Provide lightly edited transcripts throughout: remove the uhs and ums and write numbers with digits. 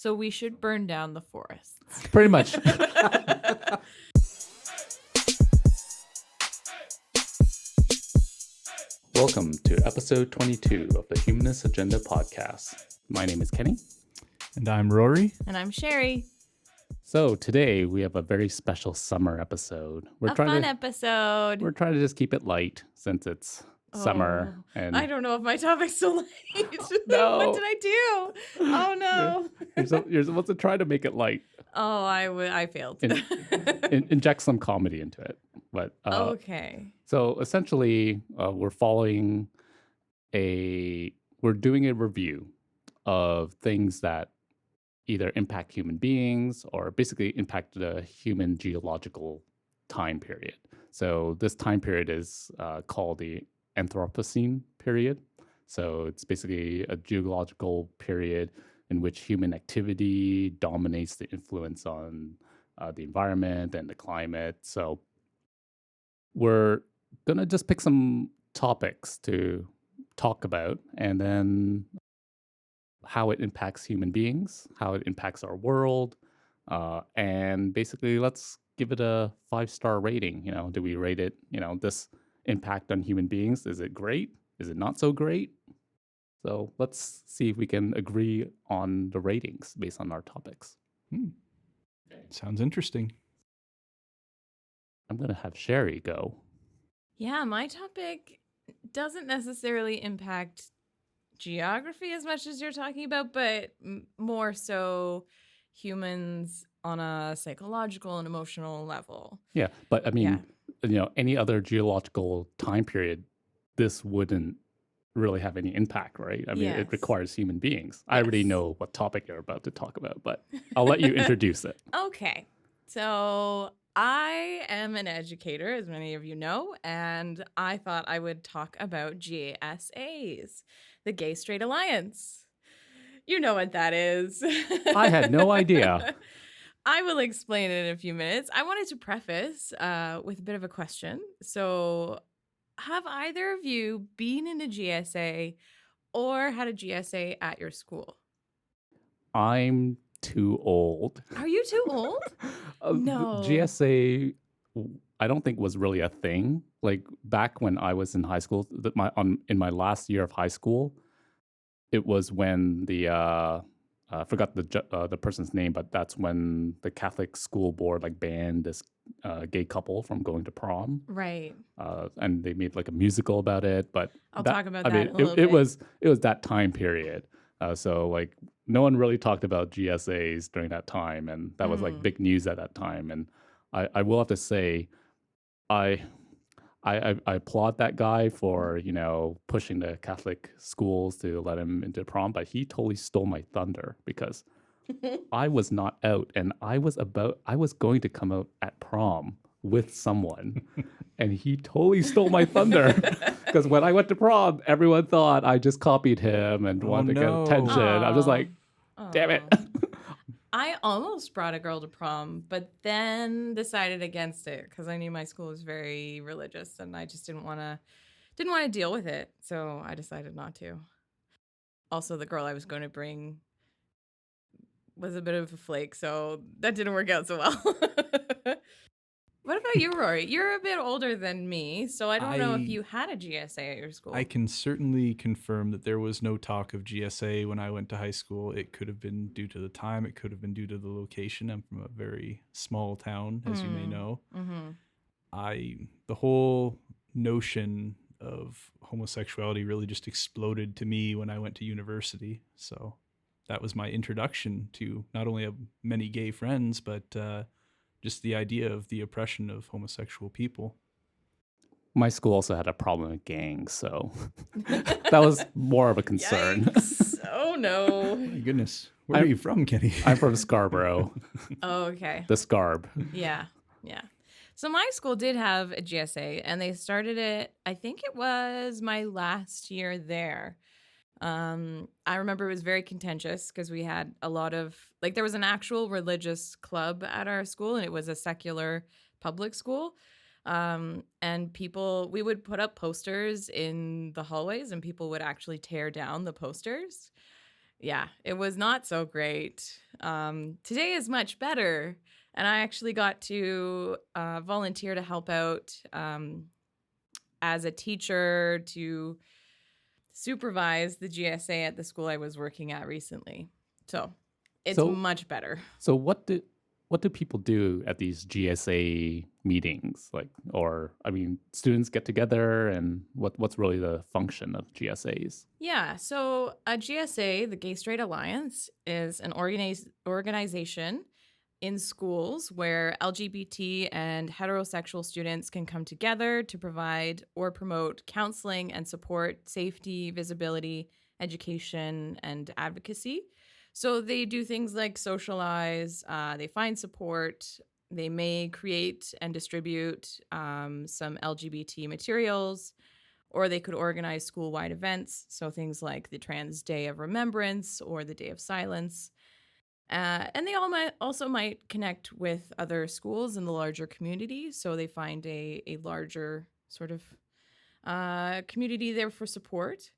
So we should burn down the forests. Pretty much. Welcome to episode 22 of the Humanist Agenda podcast. My name is Kenny. And I'm Rory. And I'm Sherry. So today we have a very special summer episode. A fun episode. We're trying to just keep it light since it's summer. And I don't know if my topic's so light. No. What did I do? Oh no. You're supposed to try to make it light. Oh, I failed. Inject some comedy into it. But okay. So essentially, we're doing a review of things that either impact human beings or basically impact the human geological time period. So this time period is called the Anthropocene period. So it's basically a geological period in which human activity dominates the influence on the environment and the climate. So we're going to just pick some topics to talk about and then how it impacts human beings, how it impacts our world, and basically let's give it a 5-star rating. Do we rate it, this impact on human beings? Is it great? Is it not so great? So let's see if we can agree on the ratings based on our topics. Sounds interesting. I'm going to have Sherry go. Yeah, my topic doesn't necessarily impact geography as much as you're talking about, but more so humans on a psychological and emotional level. Yeah, but I mean, any other geological time period, this wouldn't really have any impact, right? I mean, It requires human beings. I already know what topic you're about to talk about, but I'll let you introduce it. Okay, so I am an educator, as many of you know, and I thought I would talk about GSAs, the Gay Straight Alliance. You know what that is. I had no idea. I will explain it in a few minutes. I wanted to preface with a bit of a question. So, have either of you been in a GSA or had a GSA at your school? I'm too old. Are you too old? No. GSA, I don't think was really a thing. Like back when I was in high school, in my last year of high school, it was when I forgot the person's name, but that's when the Catholic school board banned this gay couple from going to prom. Right. And they made a musical about it. But I'll talk about that in a little bit. It was that time period. So no one really talked about GSAs during that time, and that was big news at that time. And I will have to say, I applaud that guy for pushing the Catholic schools to let him into prom, but he totally stole my thunder because I was not out, and I was going to come out at prom with someone, and he totally stole my thunder because when I went to prom, everyone thought I just copied him and wanted to get attention. I'm just like, damn it. I almost brought a girl to prom, but then decided against it because I knew my school was very religious and I just didn't want to deal with it. So I decided not to. Also, the girl I was going to bring was a bit of a flake, so that didn't work out so well. What about you, Rory? You're a bit older than me, so I don't know if you had a GSA at your school. I can certainly confirm that there was no talk of GSA when I went to high school. It could have been due to the time. It could have been due to the location. I'm from a very small town, as you may know. Mm-hmm. The whole notion of homosexuality really just exploded to me when I went to university. So that was my introduction to not only have many gay friends, but just the idea of the oppression of homosexual people. My school also had a problem with gangs, so that was more of a concern. Yikes. Oh, no. My goodness. Where are you from, Kenny? I'm from Scarborough. Oh, okay. The Scarb. Yeah. So my school did have a GSA, and they started it, I think it was my last year there. I remember it was very contentious because we had a lot of, there was an actual religious club at our school, and it was a secular public school. And we would put up posters in the hallways, and people would actually tear down the posters. Yeah, it was not so great. Today is much better. And I actually got to volunteer to help out as a teacher to supervise the GSA at the school I was working at recently. So it's So, much better. so what do people do at these GSA meetings? Like, or I mean, students get together, and what's really the function of GSAs? Yeah, so a GSA, the Gay Straight Alliance, is an organization in schools where LGBT and heterosexual students can come together to provide or promote counseling and support, safety, visibility, education, and advocacy. So they do things like socialize, they find support, they may create and distribute some LGBT materials, or they could organize school-wide events, so things like the Trans Day of Remembrance or the Day of Silence. And they also might connect with other schools in the larger community, so they find a larger sort of community there for support.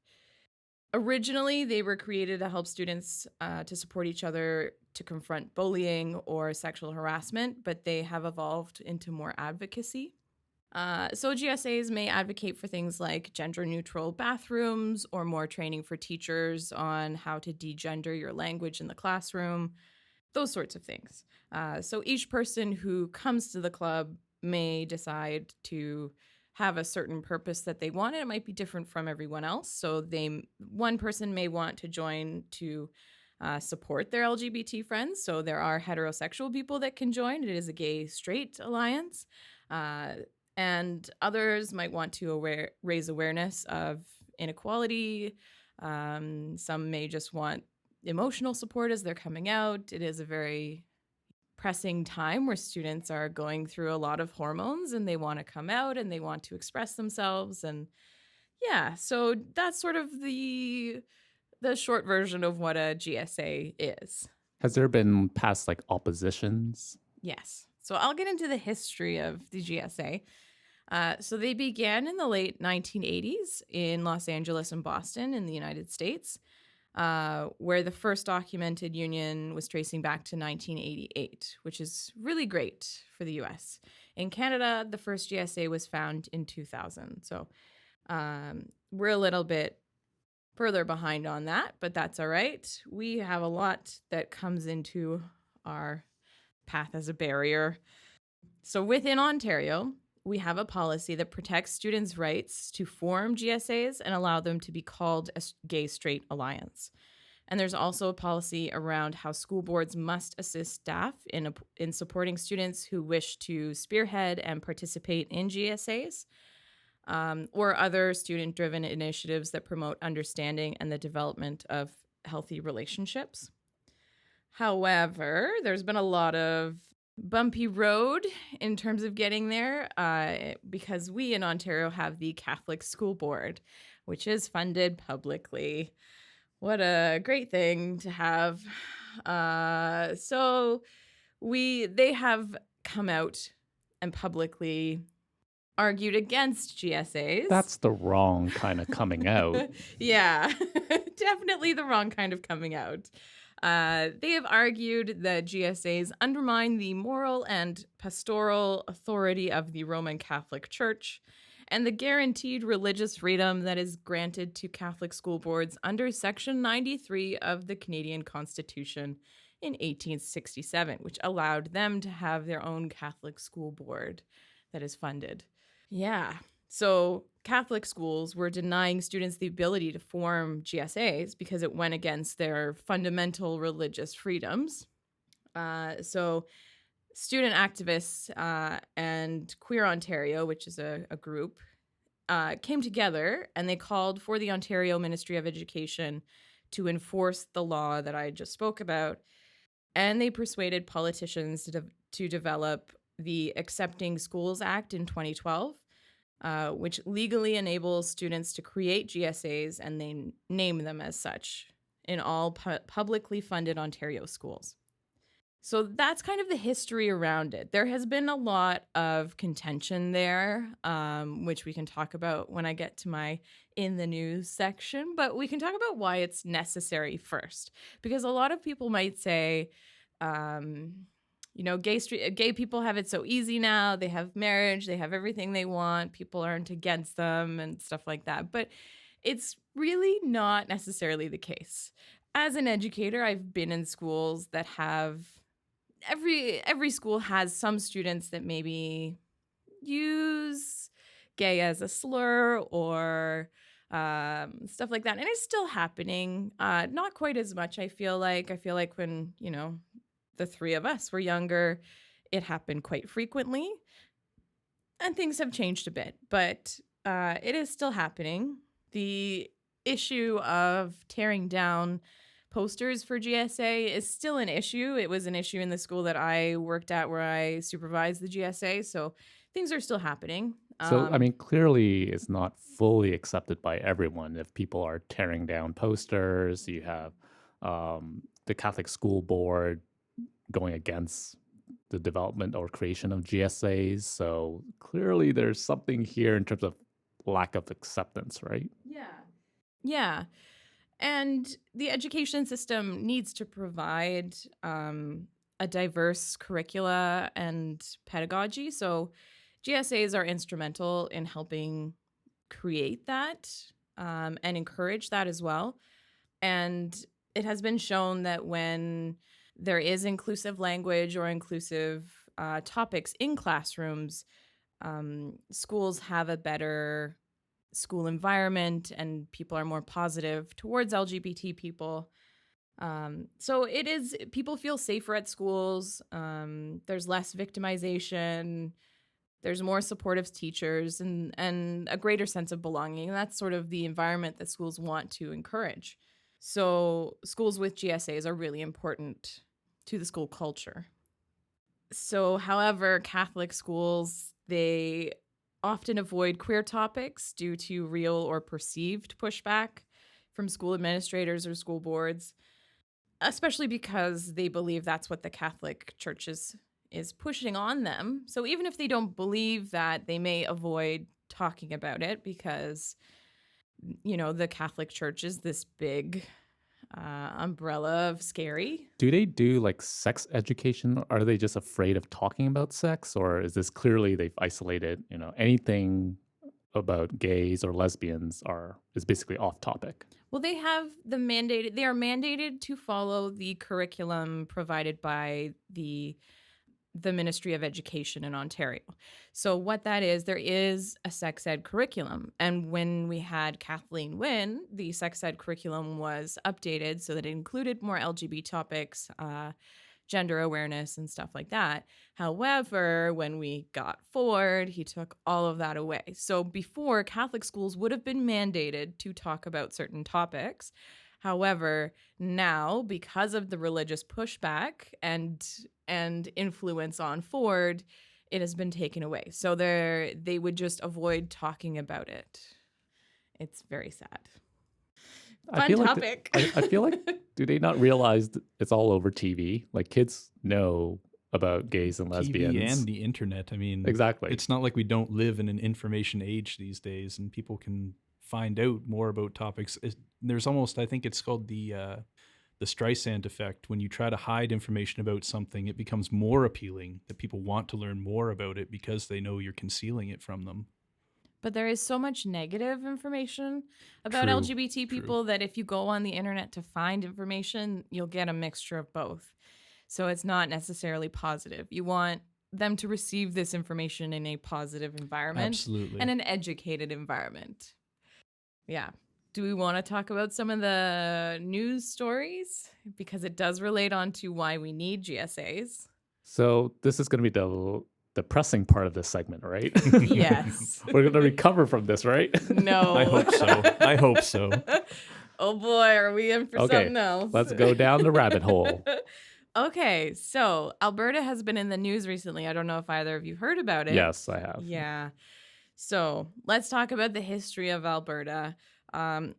Originally, they were created to help students to support each other to confront bullying or sexual harassment, but they have evolved into more advocacy. So GSAs may advocate for things like gender-neutral bathrooms or more training for teachers on how to degender your language in the classroom, those sorts of things. So each person who comes to the club may decide to have a certain purpose that they want, and it might be different from everyone else. So one person may want to join to support their LGBT friends. So there are heterosexual people that can join. It is a gay straight alliance. And others might want to raise awareness of inequality. Some may just want emotional support as they're coming out. It is a very pressing time where students are going through a lot of hormones and they want to come out and they want to express themselves. And yeah, so that's sort of the short version of what a GSA is. Has there been past like oppositions? Yes. So I'll get into the history of the GSA. So they began in the late 1980s in Los Angeles and Boston in the United States, where the first documented union was tracing back to 1988, which is really great for the US. In Canada, the first GSA was found in 2000. So we're a little bit further behind on that, but that's all right. We have a lot that comes into our path as a barrier. So within Ontario, we have a policy that protects students' rights to form GSAs and allow them to be called a gay straight alliance. And there's also a policy around how school boards must assist staff in supporting students who wish to spearhead and participate in GSAs, or other student-driven initiatives that promote understanding and the development of healthy relationships. However, there's been a lot of bumpy road in terms of getting there, because we in Ontario have the Catholic School Board, which is funded publicly. What a great thing to have. So they have come out and publicly argued against GSAs. That's the wrong kind of coming out. Yeah, definitely the wrong kind of coming out. They have argued that GSAs undermine the moral and pastoral authority of the Roman Catholic Church and the guaranteed religious freedom that is granted to Catholic school boards under Section 93 of the Canadian Constitution in 1867, which allowed them to have their own Catholic school board that is funded. Yeah. So Catholic schools were denying students the ability to form GSAs because it went against their fundamental religious freedoms. So student activists and Queer Ontario, which is a group, came together and they called for the Ontario Ministry of Education to enforce the law that I just spoke about. And they persuaded politicians to develop the Accepting Schools Act in 2012. Which legally enables students to create GSAs and they name them as such in all publicly funded Ontario schools. So that's kind of the history around it. There has been a lot of contention there, which we can talk about when I get to my in the news section, but we can talk about why it's necessary first. Because a lot of people might say, gay people have it so easy now. They have marriage, they have everything they want. People aren't against them and stuff like that. But it's really not necessarily the case. As an educator, I've been in schools that have every school has some students that maybe use gay as a slur or stuff like that, and it's still happening. Not quite as much. I feel like when the three of us were younger, it happened quite frequently, and things have changed a bit, but it is still happening. The issue of tearing down posters for GSA is still an issue. It was an issue in the school that I worked at where I supervised the GSA. So things are still happening. So, I mean, clearly it's not fully accepted by everyone. If people are tearing down posters, you have the Catholic School Board going against the development or creation of GSAs. So clearly there's something here in terms of lack of acceptance, right? Yeah. And the education system needs to provide a diverse curricula and pedagogy. So GSAs are instrumental in helping create that and encourage that as well. And it has been shown that when there is inclusive language or inclusive topics in classrooms, schools have a better school environment and people are more positive towards LGBT people. So people feel safer at schools. There's less victimization. There's more supportive teachers and a greater sense of belonging. And that's sort of the environment that schools want to encourage. So schools with GSAs are really important to the school culture. So, however, Catholic schools, they often avoid queer topics due to real or perceived pushback from school administrators or school boards, especially because they believe that's what the Catholic Church is pushing on them. So even if they don't believe that, they may avoid talking about it because, the Catholic Church is this big umbrella of scary. Do they do like sex education? Are they just afraid of talking about sex? Or is this clearly they've isolated, anything about gays or lesbians is basically off topic? Well, they are mandated to follow the curriculum provided by the Ministry of Education in Ontario. So what that is, there is a sex ed curriculum. And when we had Kathleen Wynne, the sex ed curriculum was updated so that it included more LGBT topics, gender awareness and stuff like that. However, when we got Ford, he took all of that away. So before, Catholic schools would have been mandated to talk about certain topics. However, now, because of the religious pushback and influence on Ford, it has been taken away. So they would just avoid talking about it. It's very sad. Fun topic. I feel like, do they not realize that it's all over TV? Like kids know about gays and lesbians. TV and the internet. I mean, exactly. It's not like we don't live in an information age these days and people can find out more about topics. There's almost, I think it's called the Streisand effect. When you try to hide information about something, it becomes more appealing that people want to learn more about it because they know you're concealing it from them. But there is so much negative information about LGBT people that if you go on the internet to find information, you'll get a mixture of both. So it's not necessarily positive. You want them to receive this information in a positive environment. Absolutely. And an educated environment. Yeah. Do we want to talk about some of the news stories? Because it does relate on to why we need GSAs. So this is going to be the pressing part of this segment, right? Yes. We're going to recover from this, right? No. I hope so. Oh boy, are we in for something else? Let's go down the rabbit hole. Okay, so Alberta has been in the news recently. I don't know if either of you heard about it. Yes, I have. Yeah. So let's talk about the history of Alberta.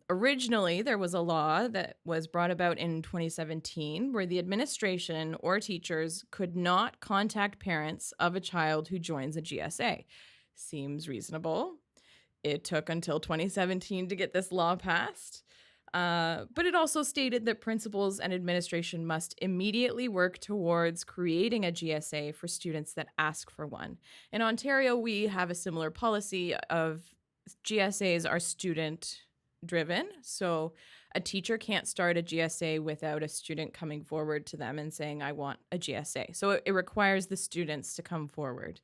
Originally, there was a law that was brought about in 2017 where the administration or teachers could not contact parents of a child who joins a GSA. Seems reasonable. It took until 2017 to get this law passed. But it also stated that principals and administration must immediately work towards creating a GSA for students that ask for one. In Ontario, we have a similar policy of GSAs are student driven. So a teacher can't start a GSA without a student coming forward to them and saying, I want a GSA. So it requires the students to come forward,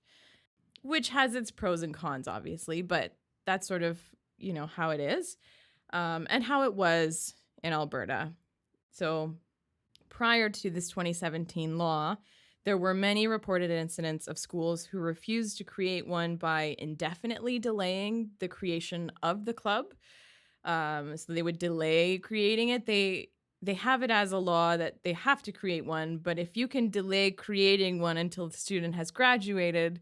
which has its pros and cons, obviously, but that's sort of, how it is. And how it was in Alberta. So prior to this 2017 law, there were many reported incidents of schools who refused to create one by indefinitely delaying the creation of the club. So they would delay creating it. They have it as a law that they have to create one, but if you can delay creating one until the student has graduated,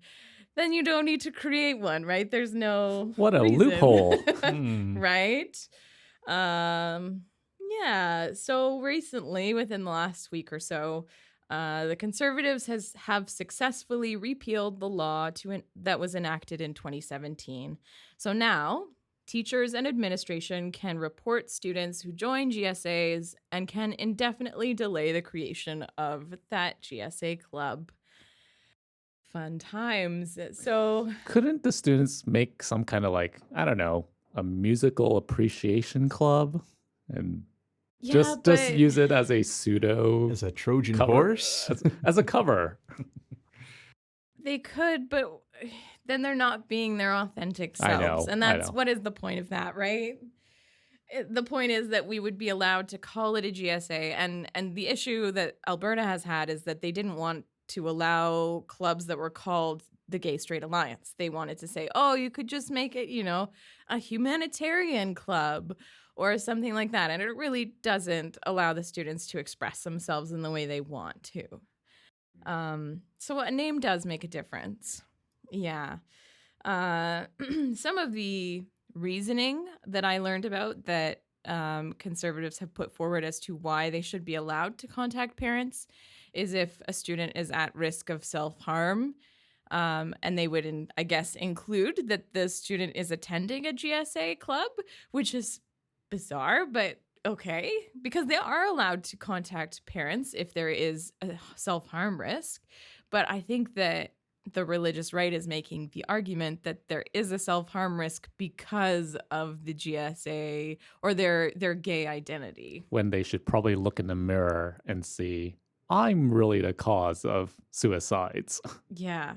then you don't need to create one, right? There's no What a reason. loophole. Right? Yeah. So recently, within the last week or so, the Conservatives have successfully repealed the law that was enacted in 2017. So now, teachers and administration can report students who join GSAs and can indefinitely delay the creation of that GSA club. Fun times. So Couldn't the students make some kind of I don't know, a musical appreciation club and just use it as a pseudo As a Trojan cover, horse? as a cover? They could, but then they're not being their authentic selves. I know, And that's what is the point of that, right? The point is that we would be allowed to call it a GSA. And the issue that Alberta has had is that they didn't want to allow clubs that were called the Gay Straight Alliance. They wanted to say, oh, you could just make it, a humanitarian club or something like that. And it really doesn't allow the students to express themselves in the way they want to. So a name does make a difference. Yeah. Some of the reasoning that I learned about that Conservatives have put forward as to why they should be allowed to contact parents is if a student is at risk of self-harm. And they would, I guess, include that the student is attending a GSA club, which is bizarre, but okay, because they are allowed to contact parents if there is a self-harm risk. But I think that the religious right is making the argument that there is a self-harm risk because of the GSA or their gay identity. When they should probably look in the mirror and see, I'm really the cause of suicides. Yeah.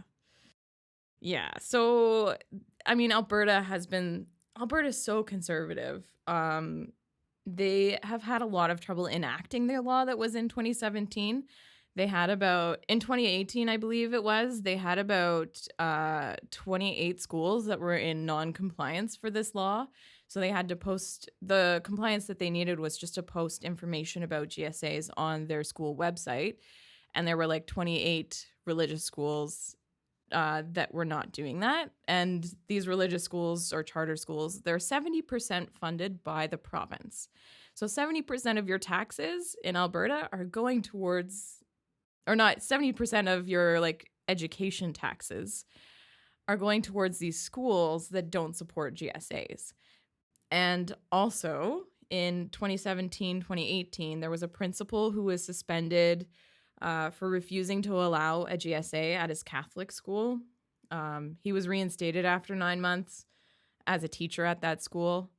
Yeah. So, I mean, Alberta's so conservative. They have had a lot of trouble enacting their law that was in 2017. They had in 2018, I believe it was, they had about 28 schools that were in non-compliance for this law. So they had to post, the compliance that they needed was just to post information about GSAs on their school website. And there were 28 religious schools that were not doing that. And these religious schools or charter schools, they're 70% funded by the province. So 70% of your taxes in Alberta are going towards, or not, 70% of your education taxes are going towards these schools that don't support GSAs. And also in 2017, 2018, there was a principal who was suspended for refusing to allow a GSA at his Catholic school. He was reinstated after 9 months as a teacher at that school.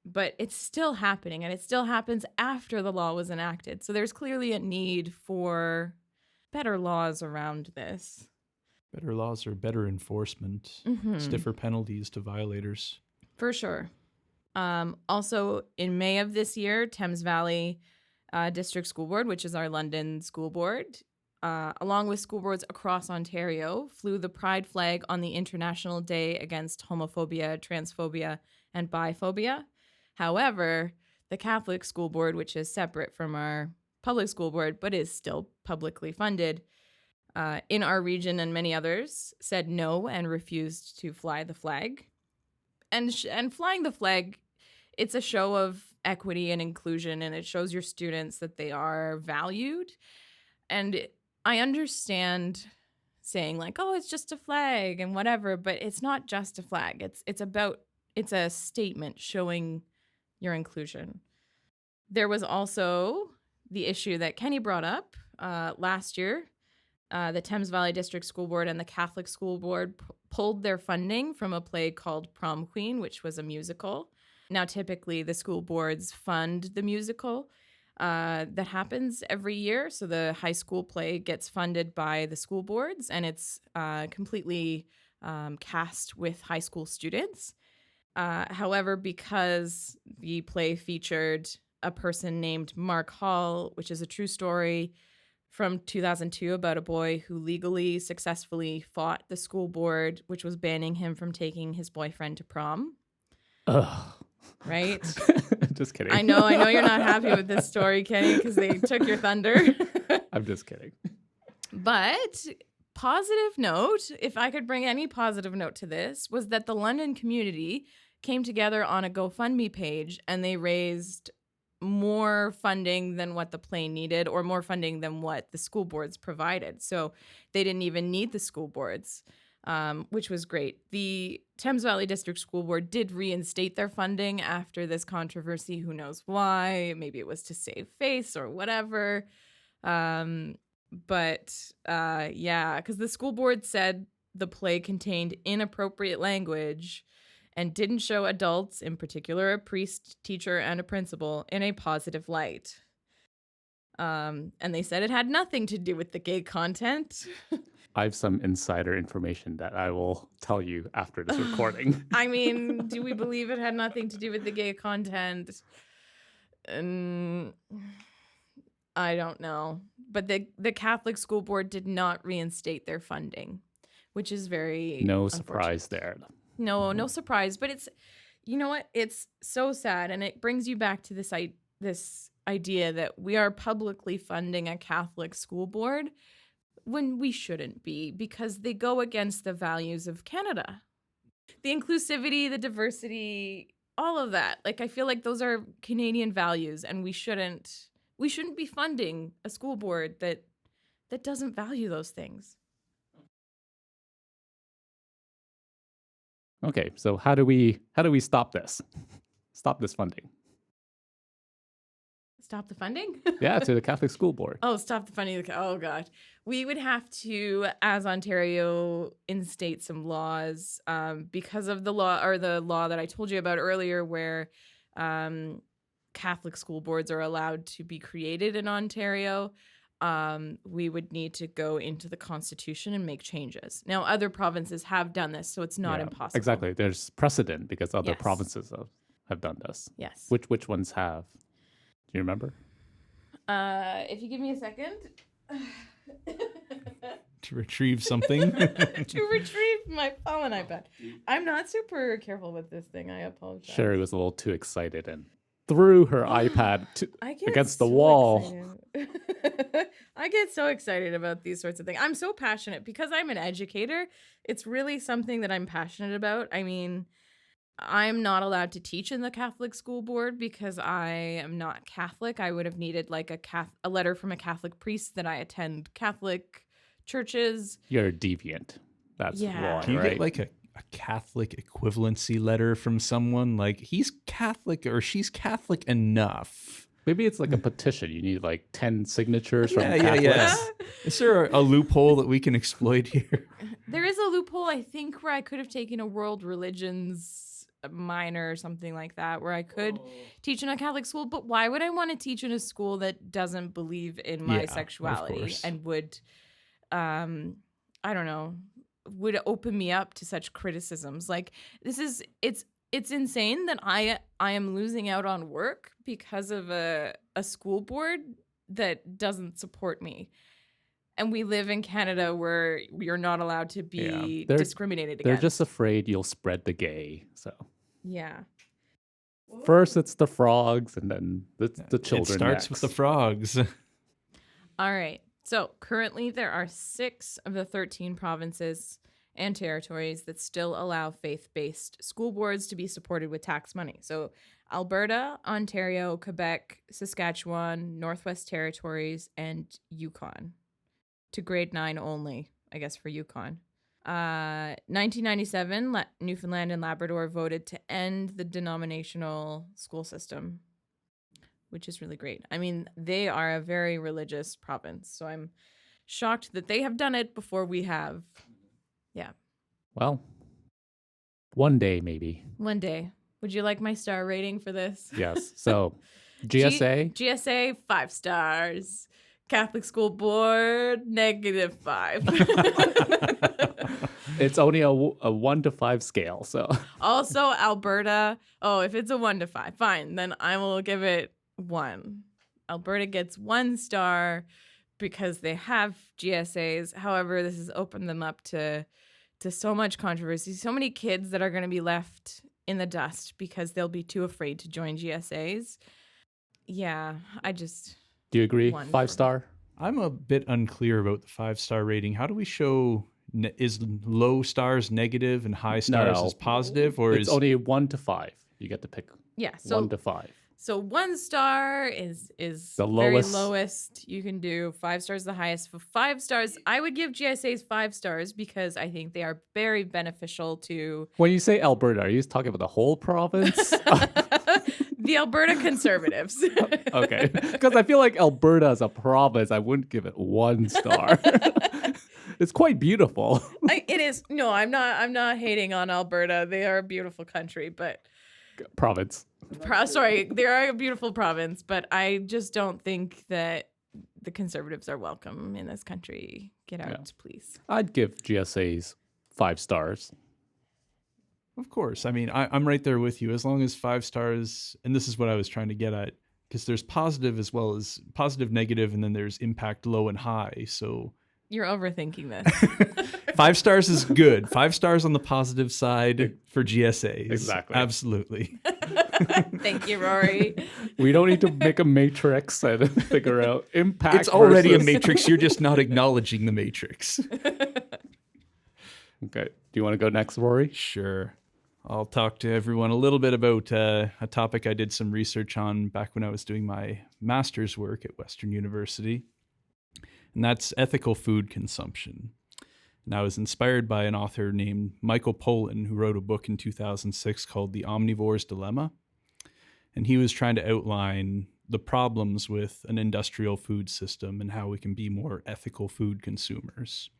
But it's still happening, and it still happens after the law was enacted. So there's clearly a need for better laws around this. Better laws or better enforcement, stiffer penalties to violators. For sure. Also, in May of this year, Thames Valley District School Board, which is our London school board, along with school boards across Ontario, flew the pride flag on the International Day Against Homophobia, Transphobia, and Biphobia. However, the Catholic School Board, which is separate from our public school board, but is still publicly funded, in our region and many others, said no and refused to fly the flag. And flying the flag it's a show of equity and inclusion, and it shows your students that they are valued. And I understand saying like, oh, it's just a flag and whatever, but it's not just a flag. It's a statement showing your inclusion. There was also the issue that Kenny brought up last year. The Thames Valley District School Board and the Catholic School Board pulled their funding from a play called Prom Queen, which was a musical. Now, typically, the school boards fund the musical that happens every year. So the high school play gets funded by the school boards, and it's completely cast with high school students. However, because the play featured a person named Mark Hall, which is a true story from 2002 about a boy who legally successfully fought the school board, which was banning him from taking his boyfriend to prom. Ugh. Right? Just kidding. I know you're not happy with this story, Kenny, because they took your thunder. I'm just kidding. But positive note, if I could bring any positive note to this, was that the London community came together on a GoFundMe page and they raised more funding than what the play needed, or more funding than what the school boards provided. So they didn't even need the school boards, which was great. The Thames Valley District School Board did reinstate their funding after this controversy. Who knows why? Maybe it was to save face or whatever. Yeah, because the school board said the play contained inappropriate language and didn't show adults, in particular a priest, teacher, and a principal, in a positive light. And they said it had nothing to do with the gay content. I have some insider information that I will tell you after this recording. I mean, do we believe it had nothing to do with the gay content? I don't know. But the Catholic School Board did not reinstate their funding, which is very No surprise there. No surprise. But it's, you know what? It's so sad. And it brings you back to this idea that we are publicly funding a Catholic school board when we shouldn't be, because they go against the values of Canada. The inclusivity, the diversity, all of that. Like, I feel like those are Canadian values, and we shouldn't be funding a school board that doesn't value those things. Okay, so how do we stop this? Stop this funding. Stop the funding? Yeah, to the Catholic School Board. Oh, stop the funding. Oh, God. We would have to, as Ontario, instate some laws because of the law that I told you about earlier, where Catholic school boards are allowed to be created in Ontario. We would need to go into the Constitution and make changes. Now, other provinces have done this, so it's not impossible. Exactly. There's precedent because other provinces have done this. Yes. Which ones have? Do you remember? If you give me a second. To retrieve something. To retrieve my phone and iPad. I'm not super careful with this thing. I apologize. Sherry was a little too excited and threw her iPad against the wall. I get so excited about these sorts of things. I'm so passionate because I'm an educator. It's really something that I'm passionate about. I mean, I'm not allowed to teach in the Catholic school board because I am not Catholic. I would have needed like a letter from a Catholic priest that I attend Catholic churches. You're a deviant. That's wrong, Can you right? get like a Catholic equivalency letter from someone? Like, he's Catholic or she's Catholic enough. Maybe it's like a petition. You need like 10 signatures from Yeah. Catholics. Is there a loophole that we can exploit here? There is a loophole, I think, where I could have taken a world religions minor or something like that, where I could teach in a Catholic school. But why would I want to teach in a school that doesn't believe in my sexuality and would, I don't know, would open me up to such criticisms? Like, it's insane that I am losing out on work because of a school board that doesn't support me. And we live in Canada where you're not allowed to be discriminated against. They're just afraid you'll spread the gay. So yeah. First it's the frogs and then the children. It starts with the frogs. All right. So currently there are 6 of the 13 provinces and territories that still allow faith-based school boards to be supported with tax money. So Alberta, Ontario, Quebec, Saskatchewan, Northwest Territories, and Yukon. To grade 9 only, I guess, for Yukon. 1997, Newfoundland and Labrador voted to end the denominational school system, which is really great. I mean, they are a very religious province, so I'm shocked that they have done it before we have. Yeah. Well, one day maybe. One day. Would you like my star rating for this? Yes. So GSA. GSA, 5 stars. Catholic School Board, -5. It's only a 1 to 5 scale. So Also, Alberta. Oh, if it's a 1 to 5, fine. Then I will give it 1. Alberta gets 1 star because they have GSAs. However, this has opened them up to so much controversy. So many kids that are going to be left in the dust because they'll be too afraid to join GSAs. Yeah, do you agree? 1 5 for star? I'm a bit unclear about the 5-star rating. How do we show is low stars negative and high stars No. is positive, or It's is only 1 to 5. You get to pick Yeah, so 1 to 5. So 1 star is The very lowest. lowest you can do. 5 stars the highest. For 5 stars, I would give GSAs 5 stars because I think they are very beneficial to When you say Alberta, are you talking about the whole province? the Alberta conservatives. Okay. Because I feel like Alberta as a province, I wouldn't give it 1 star. It's quite beautiful. It is. No, I'm not hating on Alberta. They are a beautiful country, but Province. sorry, they are a beautiful province, but I just don't think that the conservatives are welcome in this country. Get out, please. I'd give GSAs 5 stars. Of course. I mean, I'm right there with you. As long as 5 stars, and this is what I was trying to get at, because there's positive as well as positive, negative, and then there's impact low and high. So You're overthinking this. 5 stars is good. 5 stars on the positive side for GSAs. Exactly. Absolutely. Thank you, Rory. We don't need to make a matrix and figure out impact. It's already versus- a matrix. You're just not acknowledging the matrix. Okay. Do you want to go next, Rory? Sure. I'll talk to everyone a little bit about a topic I did some research on back when I was doing my master's work at Western University, and that's ethical food consumption. And I was inspired by an author named Michael Pollan, who wrote a book in 2006 called The Omnivore's Dilemma. And he was trying to outline the problems with an industrial food system and how we can be more ethical food consumers.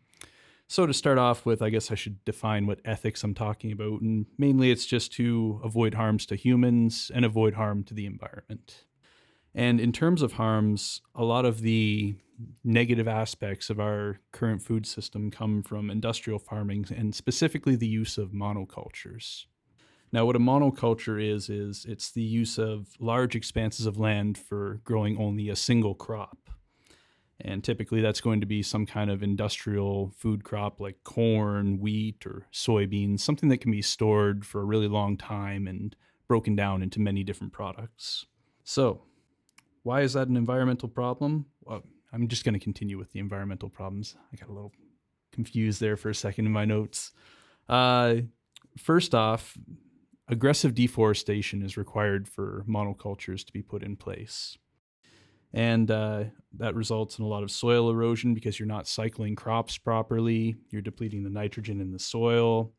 So to start off with, I guess I should define what ethics I'm talking about. And mainly it's just to avoid harms to humans and avoid harm to the environment. And in terms of harms, a lot of the negative aspects of our current food system come from industrial farming and specifically the use of monocultures. Now, what a monoculture is it's the use of large expanses of land for growing only a single crop. And typically that's going to be some kind of industrial food crop like corn, wheat, or soybeans, something that can be stored for a really long time and broken down into many different products. So, why is that an environmental problem? Well, I'm just going to continue with the environmental problems. I got a little confused there for a second in my notes. First off, aggressive deforestation is required for monocultures to be put in place. And that results in a lot of soil erosion because you're not cycling crops properly. You're depleting the nitrogen in the soil.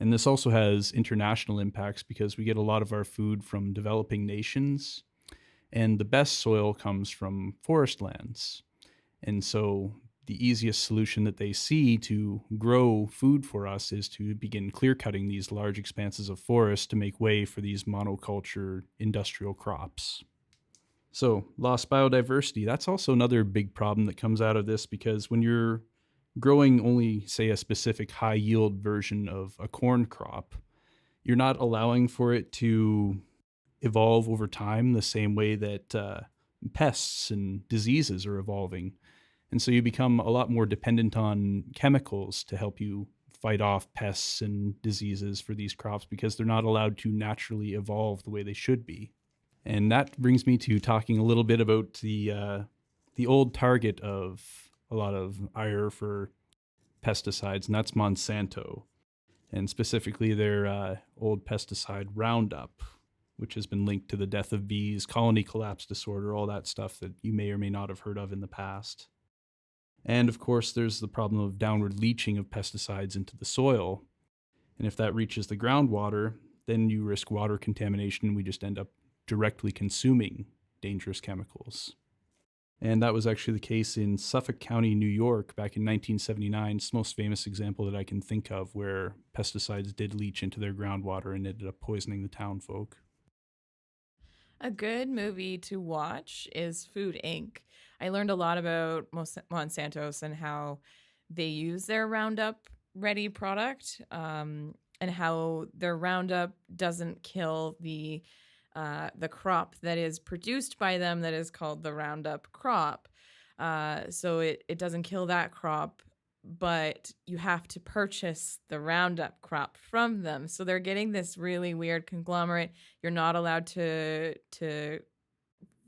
And this also has international impacts because we get a lot of our food from developing nations. And the best soil comes from forest lands. And so the easiest solution that they see to grow food for us is to begin clear cutting these large expanses of forest to make way for these monoculture industrial crops. So lost biodiversity, that's also another big problem that comes out of this because when you're growing only, say, a specific high yield version of a corn crop, you're not allowing for it to evolve over time the same way that pests and diseases are evolving. And so you become a lot more dependent on chemicals to help you fight off pests and diseases for these crops because they're not allowed to naturally evolve the way they should be. And that brings me to talking a little bit about the old target of a lot of ire for pesticides, and that's Monsanto, and specifically their old pesticide Roundup. which has been linked to the death of bees, colony collapse disorder, all that stuff that you may or may not have heard of in the past. And of course, there's the problem of downward leaching of pesticides into the soil. And if that reaches the groundwater, then you risk water contamination. We just end up directly consuming dangerous chemicals. And that was actually the case in Suffolk County, New York, back in 1979. It's the most famous example that I can think of where pesticides did leach into their groundwater and ended up poisoning the town folk. A good movie to watch is Food Inc. I learned a lot about Monsanto's and how they use their Roundup Ready product, and how their Roundup doesn't kill the crop that is produced by them, that is called the Roundup crop. So it doesn't kill that crop, but you have to purchase the Roundup crop from them. So they're getting this really weird conglomerate. You're not allowed to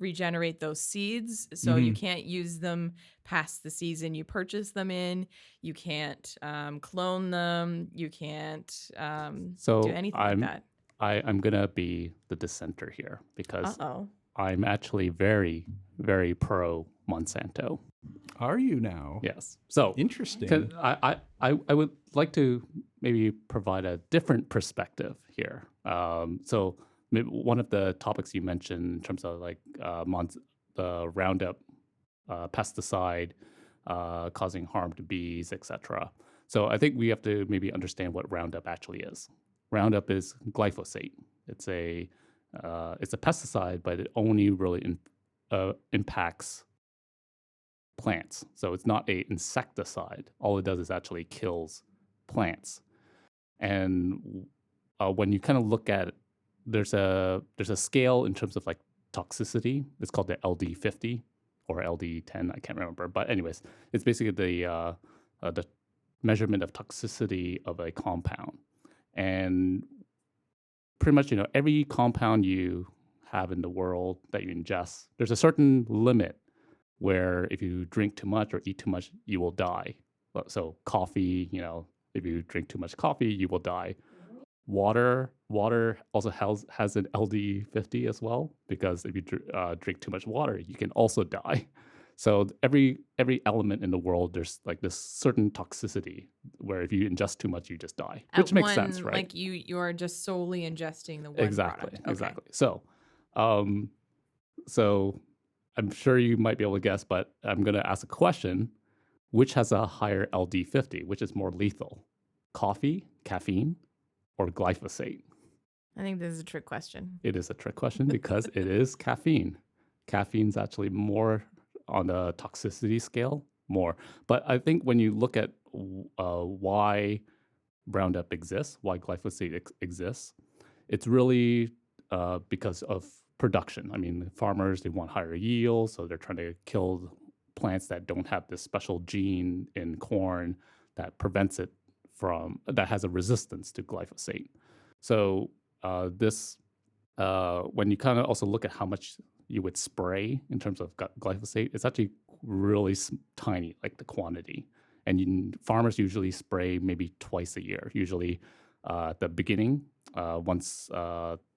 regenerate those seeds, so you can't use them past the season you purchase them in. You can't clone them. You can't do anything like that. I'm gonna be the dissenter here because Uh-oh. I'm actually very, very pro Monsanto. Are you now? Yes. So interesting. I would like to maybe provide a different perspective here. So maybe one of the topics you mentioned in terms of like the Roundup pesticide causing harm to bees, etc. So I think we have to maybe understand what Roundup actually is. Roundup is glyphosate. It's a pesticide, but it only really impacts plants. So it's not an insecticide. All it does is actually kills plants. And when you kind of look at it, there's a scale in terms of like toxicity. It's called the LD50 or LD10. I can't remember. But anyways, it's basically the measurement of toxicity of a compound. And pretty much, every compound you have in the world that you ingest, there's a certain limit where if you drink too much or eat too much, you will die. So coffee, if you drink too much coffee, you will die. Water also has an LD50 as well, because if you drink too much water, you can also die. So every element in the world, there's like this certain toxicity where if you ingest too much, you just die, which makes sense, right? Like you are just solely ingesting the one product. Okay. Exactly. So, so I'm sure you might be able to guess, but I'm going to ask a question: which has a higher LD50? Which is more lethal? Coffee, caffeine, or glyphosate? I think this is a trick question. It is a trick question because it is caffeine. Caffeine's actually more on the toxicity scale, more. But I think when you look at why Roundup exists, why glyphosate exists, it's really because of production. I mean, farmers, they want higher yield, so they're trying to kill plants that don't have this special gene in corn that prevents it that has a resistance to glyphosate. So when you kind of also look at how much you would spray in terms of glyphosate, it's actually really tiny, like the quantity. And farmers usually spray maybe twice a year, usually at the beginning, once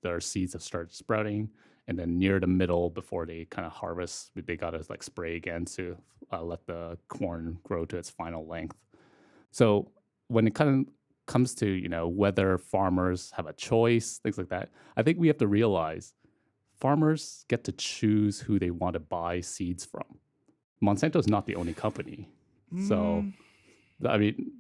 their seeds have started sprouting, and then near the middle before they kind of harvest, they got to like spray again to let the corn grow to its final length. So when it kind of comes to, whether farmers have a choice, things like that, I think we have to realize farmers get to choose who they want to buy seeds from. Monsanto is not the only company. So, I mean,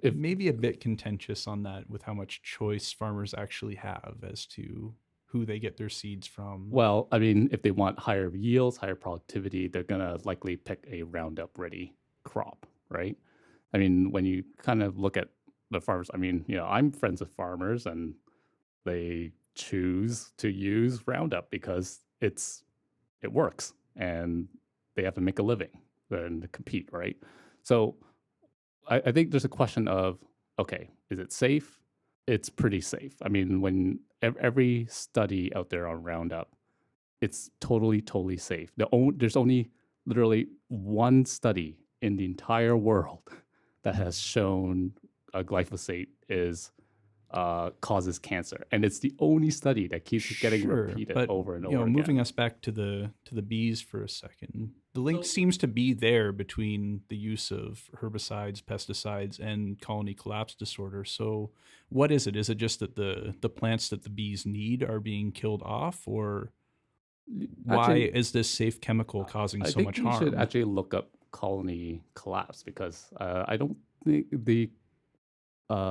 if maybe a bit contentious on that with how much choice farmers actually have as to who they get their seeds from. Well, I mean, if they want higher yields, higher productivity, they're going to likely pick a Roundup Ready crop, right? I mean, when you kind of look at the farmers, I mean, I'm friends with farmers and they choose to use Roundup because it works and they have to make a living and to compete, right? So I think there's a question of, okay, is it safe? It's pretty safe. I mean, when every study out there on Roundup, it's totally, totally safe. There's only literally one study in the entire world that has shown glyphosate is causes cancer, and it's the only study that keeps getting Sure, repeated but over and over moving again. us back to the bees for a second, the link seems to be there between the use of herbicides, pesticides, and colony collapse disorder. So, what is it? Is it just that the plants that the bees need are being killed off, or why Actually, is this safe chemical causing I so think much you should harm? actually look up colony collapse, because I don't think the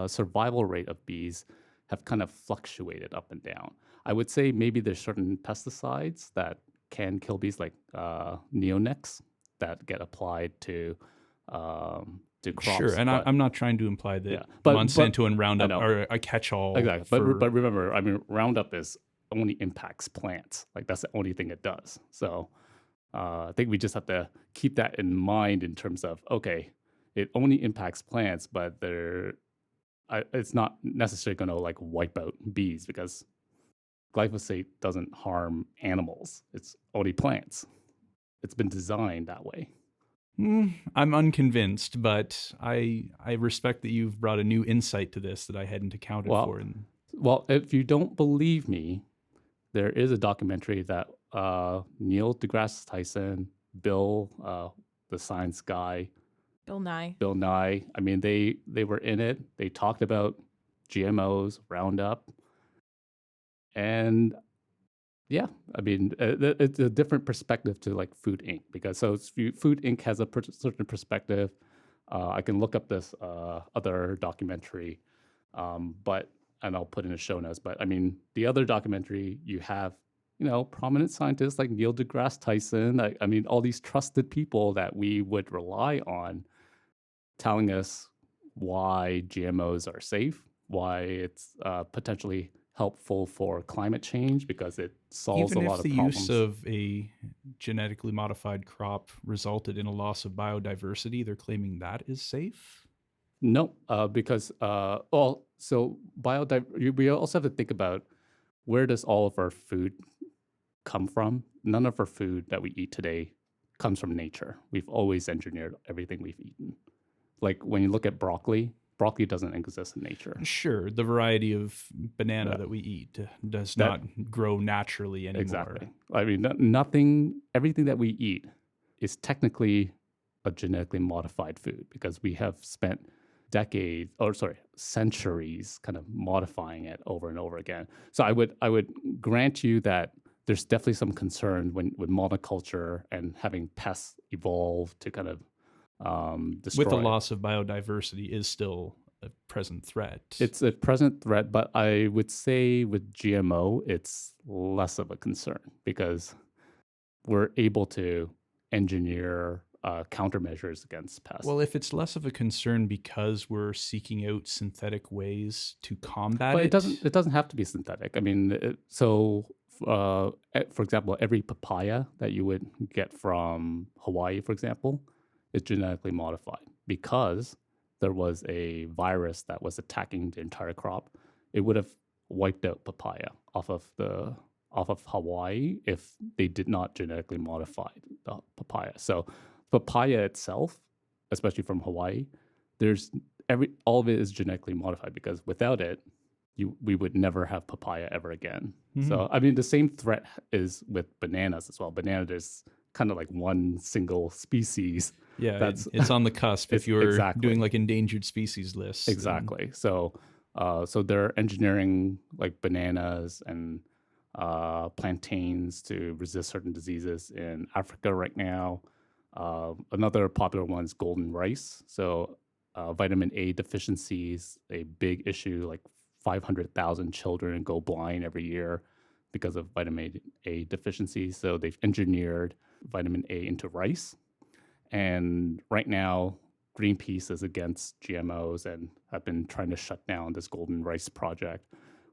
survival rate of bees have kind of fluctuated up and down. I would say maybe there's certain pesticides that can kill bees, like neonics, that get applied to Sure, crops. and But I'm not trying to imply that yeah, but Monsanto and I Roundup know are a catch-all exactly. But for. remember, I mean, Roundup is only impacts plants. Like that's the only thing it does. So I think we just have to keep that in mind in terms of, okay, it only impacts plants, but it's not necessarily going to like wipe out bees, because glyphosate doesn't harm animals. It's only plants. It's been designed that way. I'm unconvinced, but I respect that you've brought a new insight to this that I hadn't accounted Well, for. And well, if you don't believe me, there is a documentary that Neil deGrasse Tyson, Bill, the science guy, Bill Nye. Bill Nye. I mean, they were in it. They talked about GMOs, Roundup, and yeah, I mean, it's a different perspective to like Food Inc. Because Food Inc. has a certain perspective. I can look up this other documentary, but and I'll put in the show notes. But I mean, the other documentary, you have prominent scientists like Neil deGrasse Tyson. I mean, all these trusted people that we would rely on, telling us why GMOs are safe, why it's potentially helpful for climate change because it solves a even lot if of the use problems. of a genetically modified crop resulted in a loss of biodiversity, they're claiming that is safe? No, because so we also have to think about, where does all of our food come from? None of our food that we eat today comes from nature. We've always engineered everything we've eaten. Like when you look at broccoli, broccoli doesn't exist in nature. Sure, the variety of banana Yeah. that we eat does That not grow naturally anymore. exactly. I mean, nothing. Everything that we eat is technically a genetically modified food, because we have spent decades, or sorry, centuries, kind of modifying it over and over again. So I would grant you that there's definitely some concern with monoculture and having pests evolve to kind of With the destroy it. loss of biodiversity is still a present threat. It's a present threat, but I would say with GMO, it's less of a concern, because we're able to engineer countermeasures against pests. Well, if it's less of a concern because we're seeking out synthetic ways to combat But it it, doesn't. It doesn't have to be synthetic. I mean, for example, every papaya that you would get from Hawaii, for example, is genetically modified, because there was a virus that was attacking the entire crop. It would have wiped out papaya off of Hawaii if they did not genetically modify the papaya. So papaya itself, especially from Hawaii, there's all of it is genetically modified, because without it, we would never have papaya ever again. So I mean, the same threat is with bananas as well. Banana, there's kind of like one single species yeah, that's it's on the cusp. If it's you're doing exactly like endangered species lists, then exactly. So they're engineering like bananas and plantains to resist certain diseases in Africa right now. Another popular one is golden rice. So vitamin A deficiencies, a big issue. Like 500,000 children go blind every year because of vitamin A deficiency. So they've engineered vitamin A into rice. And right now, Greenpeace is against GMOs and have been trying to shut down this golden rice project.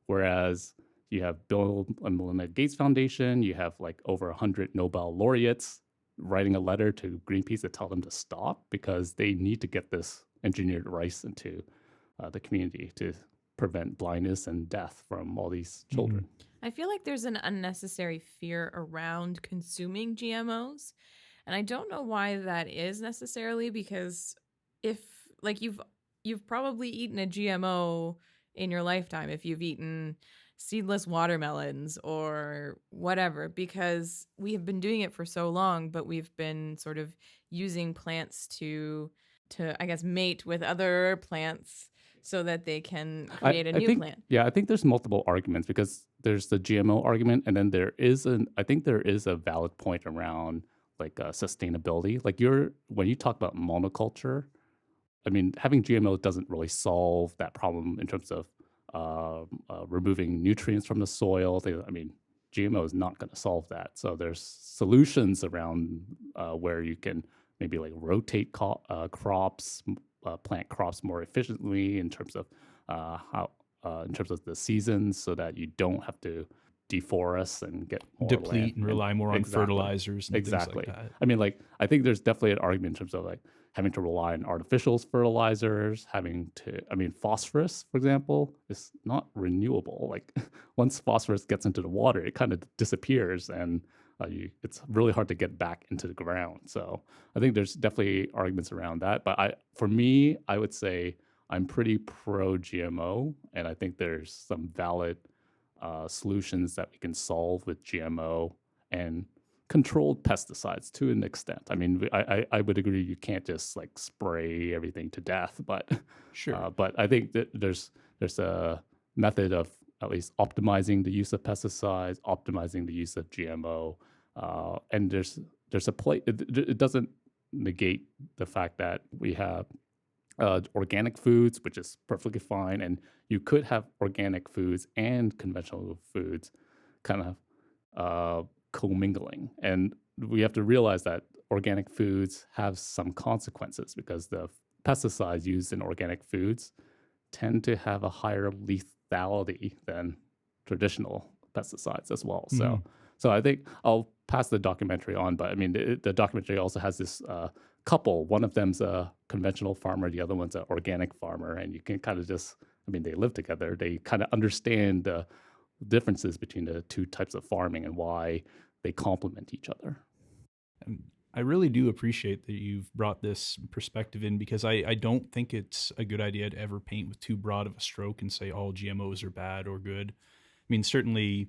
Whereas you have Bill and Melinda Gates Foundation, you have like over 100 Nobel laureates writing a letter to Greenpeace to tell them to stop, because they need to get this engineered rice into the community to prevent blindness and death from all these children. I feel like there's an unnecessary fear around consuming GMOs. And I don't know why that is necessarily, because if like you've probably eaten a GMO in your lifetime if you've eaten seedless watermelons or whatever, because we have been doing it for so long, but we've been sort of using plants to I guess mate with other plants so that they can create a I new think, plant. yeah, I think there's multiple arguments because there's the GMO argument, and then I think there is a valid point around like sustainability. Like when you talk about monoculture, I mean, having GMO doesn't really solve that problem in terms of removing nutrients from the soil. I mean, GMO is not going to solve that. So there's solutions around where you can maybe like rotate crops, plant crops more efficiently in terms of in terms of the seasons, so that you don't have to deforest and get more land Deplete and rely more on exactly fertilizers and things like that. I mean, like, I think there's definitely an argument in terms of like having to rely on artificial fertilizers, I mean, phosphorus, for example, is not renewable. Like, once phosphorus gets into the water, it kind of disappears, and it's really hard to get back into the ground. So I think there's definitely arguments around that. But for me, I would say I'm pretty pro GMO, and I think there's some valid solutions that we can solve with GMO and controlled pesticides to an extent. I mean, I would agree you can't just like spray everything to death, Sure. but I think that there's a method of at least optimizing the use of pesticides, optimizing the use of GMO, and there's a play. It doesn't negate the fact that we have organic foods, which is perfectly fine, and you could have organic foods and conventional foods kind of commingling. And we have to realize that organic foods have some consequences because the pesticides used in organic foods tend to have a higher lethality than traditional pesticides as well. Mhm. So I think I'll pass the documentary on, but I mean, the documentary also has this couple. One of them's a conventional farmer, the other one's an organic farmer, and you can kind of I mean, they live together. They kind of understand the differences between the two types of farming and why they complement each other. And I really do appreciate that you've brought this perspective in, because I don't think it's a good idea to ever paint with too broad of a stroke and say all GMOs are bad or good. I mean, certainly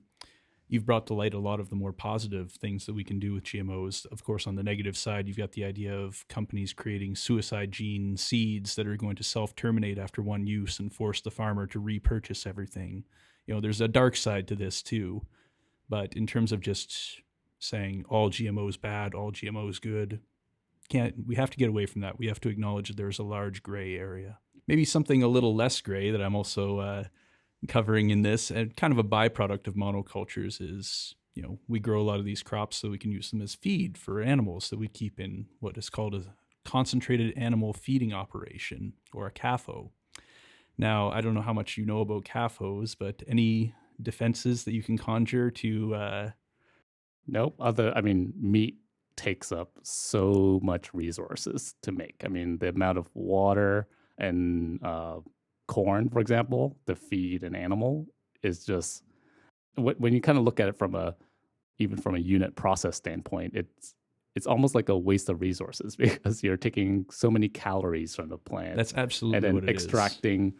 you've brought to light a lot of the more positive things that we can do with GMOs. Of course, on the negative side, you've got the idea of companies creating suicide gene seeds that are going to self-terminate after one use and force the farmer to repurchase everything. You know, there's a dark side to this too. But in terms of just saying all GMOs bad, all GMOs good, we have to get away from that. We have to acknowledge that there's a large gray area. Maybe something a little less gray that I'm also covering in this, and kind of a byproduct of monocultures, is, you know, we grow a lot of these crops so we can use them as feed for animals that we keep in what is called a concentrated animal feeding operation, or a CAFO. Now, I don't know how much you know about CAFOs, but any defenses that you can conjure to Nope. I mean, meat takes up so much resources to make. I mean, the amount of water and corn, for example, to feed an animal is just, when you kind of look at it even from a unit process standpoint, it's almost like a waste of resources because you're taking so many calories from the plant. That's absolutely and then what it extracting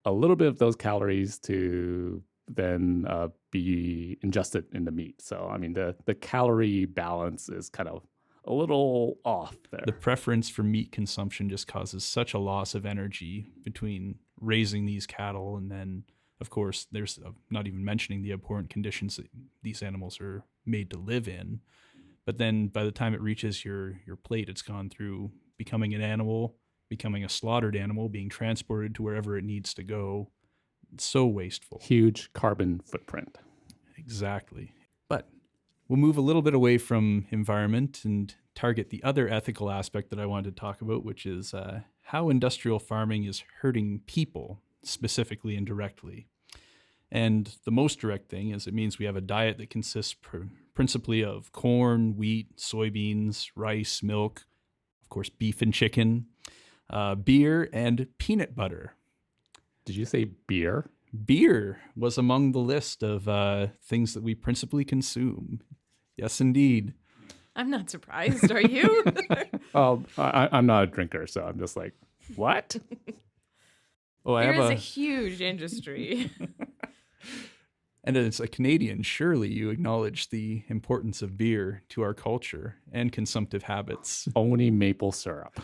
a little bit of those calories to then be ingested in the meat. So, I mean, the calorie balance is kind of a little off there. The preference for meat consumption just causes such a loss of energy between raising these cattle, and then, of course, there's not even mentioning the abhorrent conditions that these animals are made to live in. But then by the time it reaches your plate, it's gone through becoming an animal, becoming a slaughtered animal, being transported to wherever it needs to go. It's so wasteful. Huge carbon footprint. Exactly. But we'll move a little bit away from environment and target the other ethical aspect that I wanted to talk about, which is how industrial farming is hurting people, specifically and directly. And the most direct thing is it means we have a diet that consists principally of corn, wheat, soybeans, rice, milk, of course, beef and chicken, beer, and peanut butter. Did you say beer? Beer was among the list of things that we principally consume. Yes, indeed. I'm not surprised. Are you? Well, I'm not a drinker, so I'm just like, what? Oh, I Beer have is a a. huge industry. And as a Canadian, surely you acknowledge the importance of beer to our culture and consumptive habits. Only maple syrup.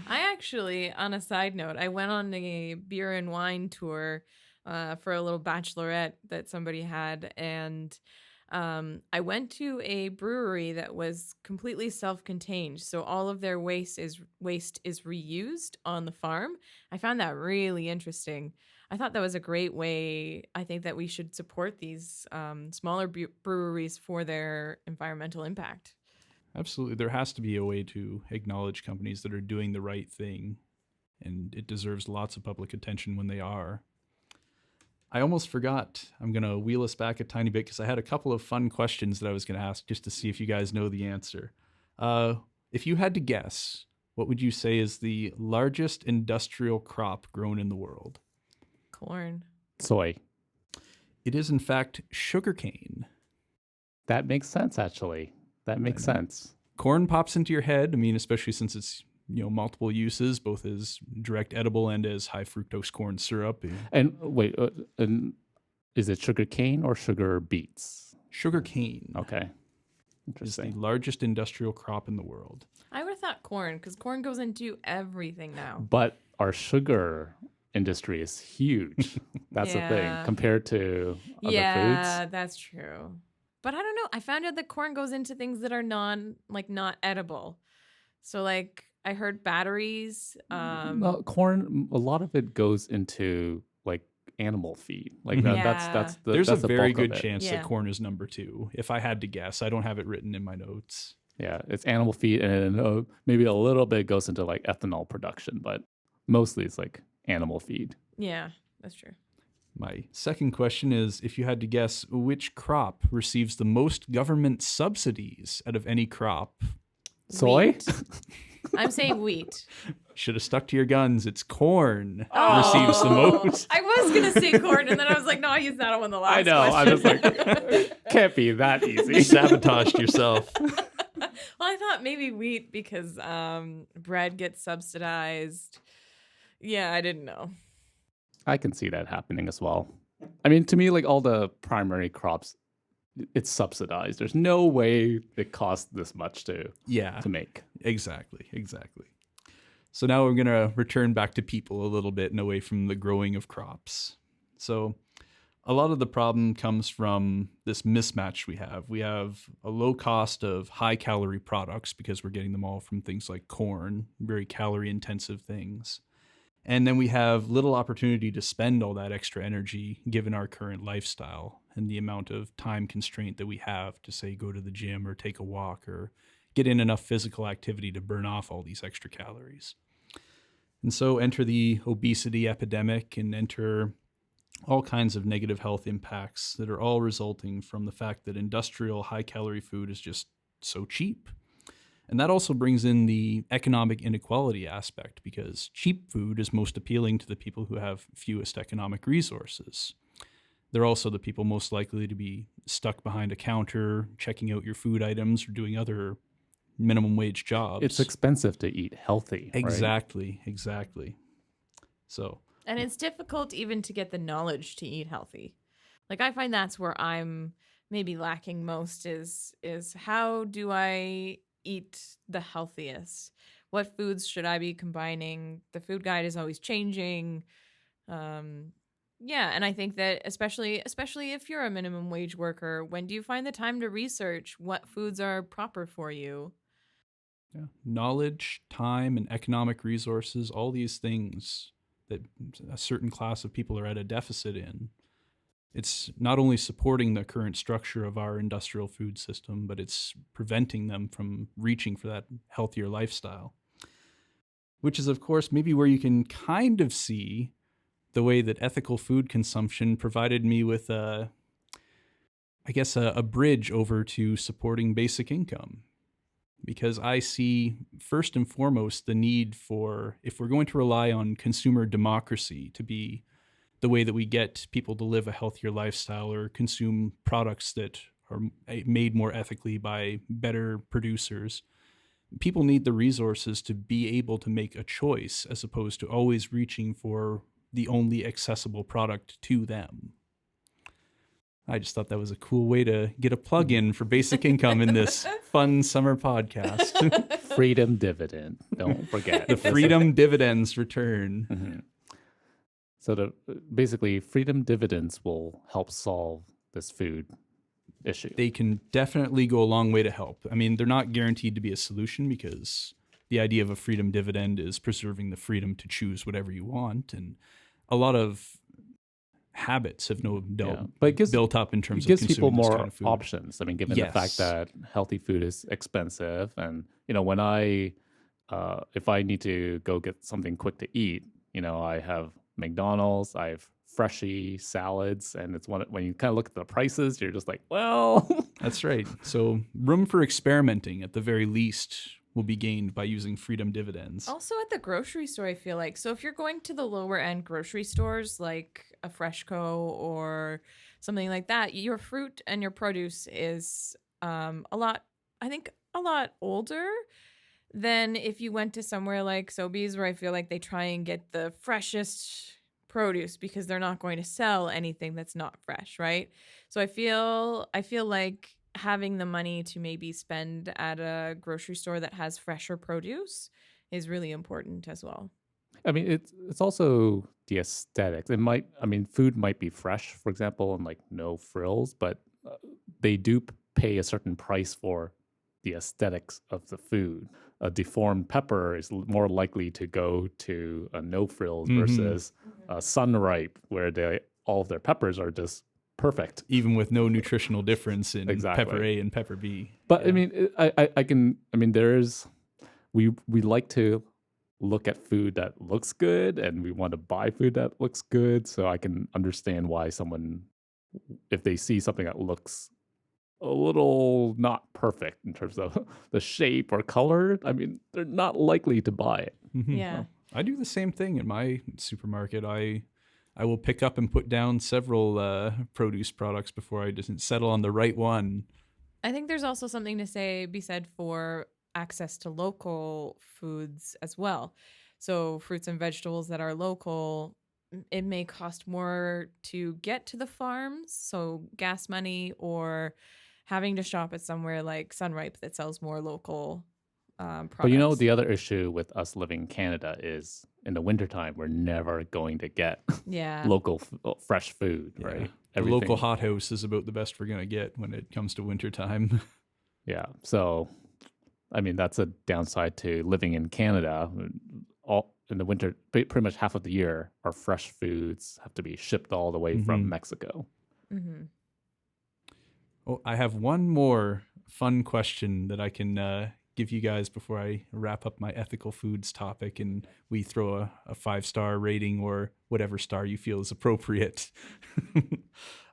I actually, on a side note, I went on a beer and wine tour for a little bachelorette that somebody had, and I went to a brewery that was completely self-contained, so all of their waste is reused on the farm. I found that really interesting. I thought that was a great way. I think that we should support these smaller breweries for their environmental impact. Absolutely. There has to be a way to acknowledge companies that are doing the right thing, and it deserves lots of public attention when they are. I almost forgot. I'm going to wheel us back a tiny bit because I had a couple of fun questions that I was going to ask just to see if you guys know the answer. If you had to guess, what would you say is the largest industrial crop grown in the world? Corn. Soy. It is, in fact, sugarcane. That makes sense, actually. That makes sense. Corn pops into your head. I mean, especially since it's multiple uses, both as direct edible and as high fructose corn syrup. And wait, and is it sugar cane or sugar beets? Sugar cane. Okay. Is the Interesting. largest industrial crop in the world. I would have thought corn because corn goes into everything now. But our sugar industry is huge. That's the thing Yeah. compared to other Yeah, foods. that's true. But I don't know. I found out that corn goes into things that are not edible. So like I heard batteries. No, corn. A lot of it goes into like animal feed. Like that, Yeah. that's the There's that's a the very bulk of good it. chance Yeah. that corn is number 2. If I had to guess, I don't have it written in my notes. Yeah, it's animal feed, and maybe a little bit goes into like ethanol production, but mostly it's like animal feed. Yeah, that's true. My second question is, if you had to guess which crop receives the most government subsidies out of any crop, Soy. Wheat. I'm saying wheat. should have stuck to your guns. It's corn Oh. receives the most. I was gonna say corn, and then I was like, no, I used that on the last. I know. I was question. like, can't be that You easy. sabotaged yourself. Well, I thought maybe wheat because bread gets subsidized. Yeah, I didn't know. I can see that happening as well. I mean, to me, like all the primary crops, it's subsidized. There's no way it costs this much to Yeah, make. exactly. So now we're going to return back to people a little bit and away from the growing of crops. So a lot of the problem comes from this mismatch we have. We have a low cost of high calorie products because we're getting them all from things like corn, very calorie intensive things. And then we have little opportunity to spend all that extra energy given our current lifestyle and the amount of time constraint that we have to, say, go to the gym or take a walk or get in enough physical activity to burn off all these extra calories. And so enter the obesity epidemic and enter all kinds of negative health impacts that are all resulting from the fact that industrial high-calorie food is just so cheap. And that also brings in the economic inequality aspect because cheap food is most appealing to the people who have fewest economic resources. They're also the people most likely to be stuck behind a counter, checking out your food items or doing other minimum wage jobs. It's expensive to eat healthy. Right? Exactly. So, And it's difficult even to get the knowledge to eat healthy. Like I find that's where I'm maybe lacking most is how do I eat the healthiest? What foods should I be combining? The food guide is always changing. Yeah, and I think that especially if you're a minimum wage worker, when do you find the time to research what foods are proper for you? yeah, knowledge, time, and economic resources, all these things that a certain class of people are at a deficit in. It's not only supporting the current structure of our industrial food system, but it's preventing them from reaching for that healthier lifestyle. Which is, of course, maybe where you can kind of see the way that ethical food consumption provided me with a bridge over to supporting basic income. Because I see, first and foremost, the need for, if we're going to rely on consumer democracy to be the way that we get people to live a healthier lifestyle or consume products that are made more ethically by better producers, people need the resources to be able to make a choice as opposed to always reaching for the only accessible product to them. I just thought that was a cool way to get a plug in for basic income in this fun summer podcast. Freedom dividend. Don't forget. The freedom dividends return. Mm-hmm. So basically, freedom dividends will help solve this food issue. They can definitely go a long way to help. I mean, they're not guaranteed to be a solution because the idea of a freedom dividend is preserving the freedom to choose whatever you want. And a lot of habits have but it gives, built up in terms it gives of people consuming more this kind of food. options. I mean, given the fact that healthy food is expensive, and when I if I need to go get something quick to eat, I have McDonald's, I have Freshie salads, and it's when you kind of look at the prices, you're just like, well. That's right. So room for experimenting at the very least will be gained by using freedom dividends. Also at the grocery store, I feel like. So if you're going to the lower end grocery stores like a Freshco or something like that, your fruit and your produce is a lot older than if you went to somewhere like Sobeys, where I feel like they try and get the freshest produce because they're not going to sell anything that's not fresh, right? So I feel like having the money to maybe spend at a grocery store that has fresher produce is really important as well. I mean, it's also the aesthetics. Food might be fresh, for example, and like no frills, but they do pay a certain price for the aesthetics of the food. A deformed pepper is more likely to go to a no frills versus a Sunripe, where all of their peppers are just perfect, even with no nutritional difference in pepper A and pepper B. But I mean, we like to look at food that looks good, and we want to buy food that looks good. So I can understand why someone, if they see something that looks a little not perfect in terms of the shape or color, I mean, they're not likely to buy it. Mm-hmm. Yeah. I do the same thing in my supermarket. I will pick up and put down several produce products before I just settle on the right one. I think there's also something to be said for access to local foods as well. So fruits and vegetables that are local, it may cost more to get to the farms, so gas money, or having to shop at somewhere like Sunripe that sells more local products. But the other issue with us living in Canada is in the wintertime, we're never going to get local fresh food, right? The local hothouse is about the best we're going to get when it comes to wintertime. Yeah. So, I mean, that's a downside to living in Canada. All in the winter, pretty much half of the year, our fresh foods have to be shipped all the way from Mexico. Mm-hmm. Oh, I have one more fun question that I can give you guys before I wrap up my ethical foods topic and we throw a 5-star rating or whatever star you feel is appropriate.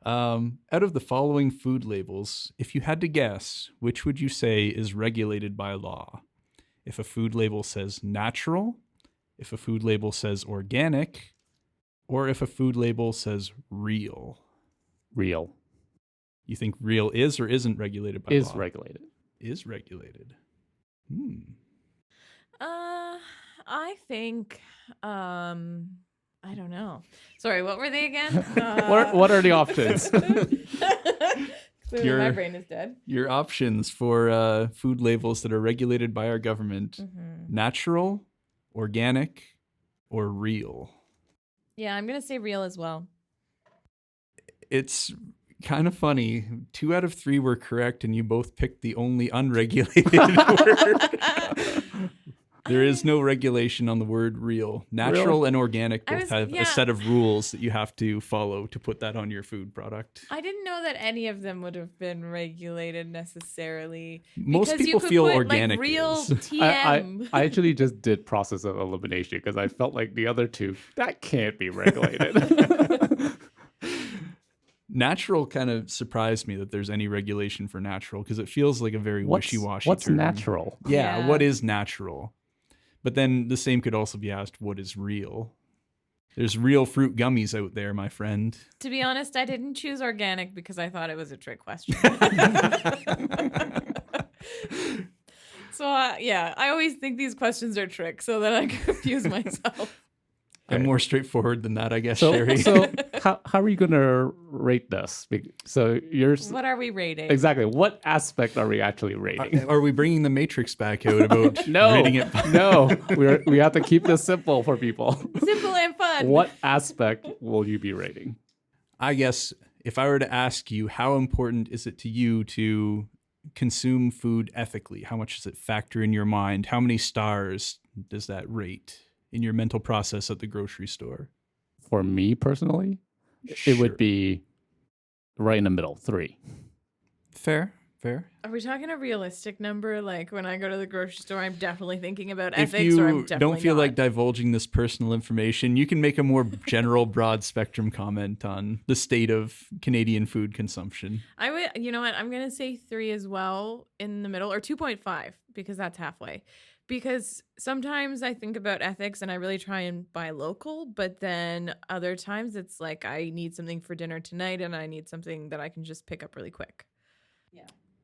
Out of the following food labels, if you had to guess, which would you say is regulated by law? If a food label says natural, if a food label says organic, or if a food label says real? Real. You think real is or isn't regulated by law? Is regulated. Is regulated. I think I don't know. Sorry, what were they again? What are the options? Clearly my brain is dead. Your options for food labels that are regulated by our government: natural, organic, or real. Yeah, I'm gonna say real as well. It's kind of funny. 2 out of 3 were correct, and you both picked the only unregulated word. There is no regulation on the word real. Natural and organic both have a set of rules that you have to follow to put that on your food product. I didn't know that any of them would have been regulated necessarily. Most people feel organic like real is. TM. I actually just did process of elimination because I felt like the other two, that can't be regulated. Natural kind of surprised me that there's any regulation for natural because it feels like a very wishy-washy What's term. natural? Yeah, what is natural? But then the same could also be asked, what is real? There's real fruit gummies out there, my friend. To be honest, I didn't choose organic because I thought it was a trick question. So, yeah, I always think these questions are tricks so that I confuse myself. I'm more straightforward than that, I guess, So, Sherry. so how are you going to rate this? So What are we rating? exactly what aspect are we actually rating? Are we bringing the Matrix back out about No, rating it? no, we have to keep this simple for people. Simple and fun. What aspect will you be rating? I guess if I were to ask you, how important is it to you to consume food ethically? How much does it factor in your mind? How many stars does that rate in your mental process at the grocery store? For me personally, it would be right in the middle, 3. Fair. Are we talking a realistic number? Like when I go to the grocery store, I'm definitely thinking about If ethics, or I'm you definitely don't feel not. like divulging this personal information, you can make a more general, broad spectrum comment on the state of Canadian food consumption. I would, you know what? I'm going to say 3 as well in the middle, or 2.5, because that's halfway. Because sometimes I think about ethics and I really try and buy local, but then other times it's like I need something for dinner tonight and I need something that I can just pick up really quick. Yeah.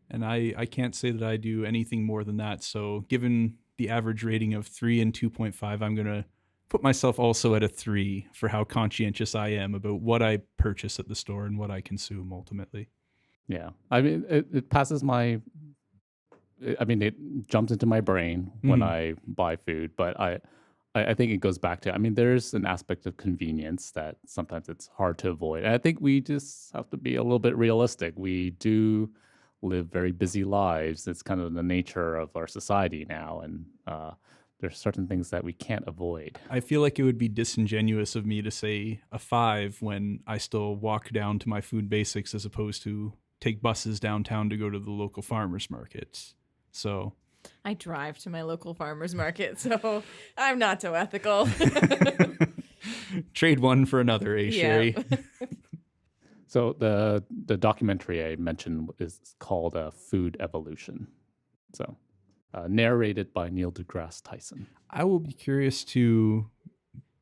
And I can't say that I do anything more than that. So given the average rating of 3 and 2.5, I'm going to put myself also at a 3 for how conscientious I am about what I purchase at the store and what I consume ultimately. Yeah, I mean, it passes my. I mean, it jumps into my brain when I buy food, but I think it goes back to. I mean, there's an aspect of convenience that sometimes it's hard to avoid. And I think we just have to be a little bit realistic. We do live very busy lives. It's kind of the nature of our society now, and there's certain things that we can't avoid. I feel like it would be disingenuous of me to say a 5 when I still walk down to my food basics as opposed to take buses downtown to go to the local farmers markets. So I drive to my local farmer's market, so I'm not so ethical. trade one for another, Sherry? So the documentary I mentioned is called Food Evolution. So narrated by Neil deGrasse Tyson. I will be curious to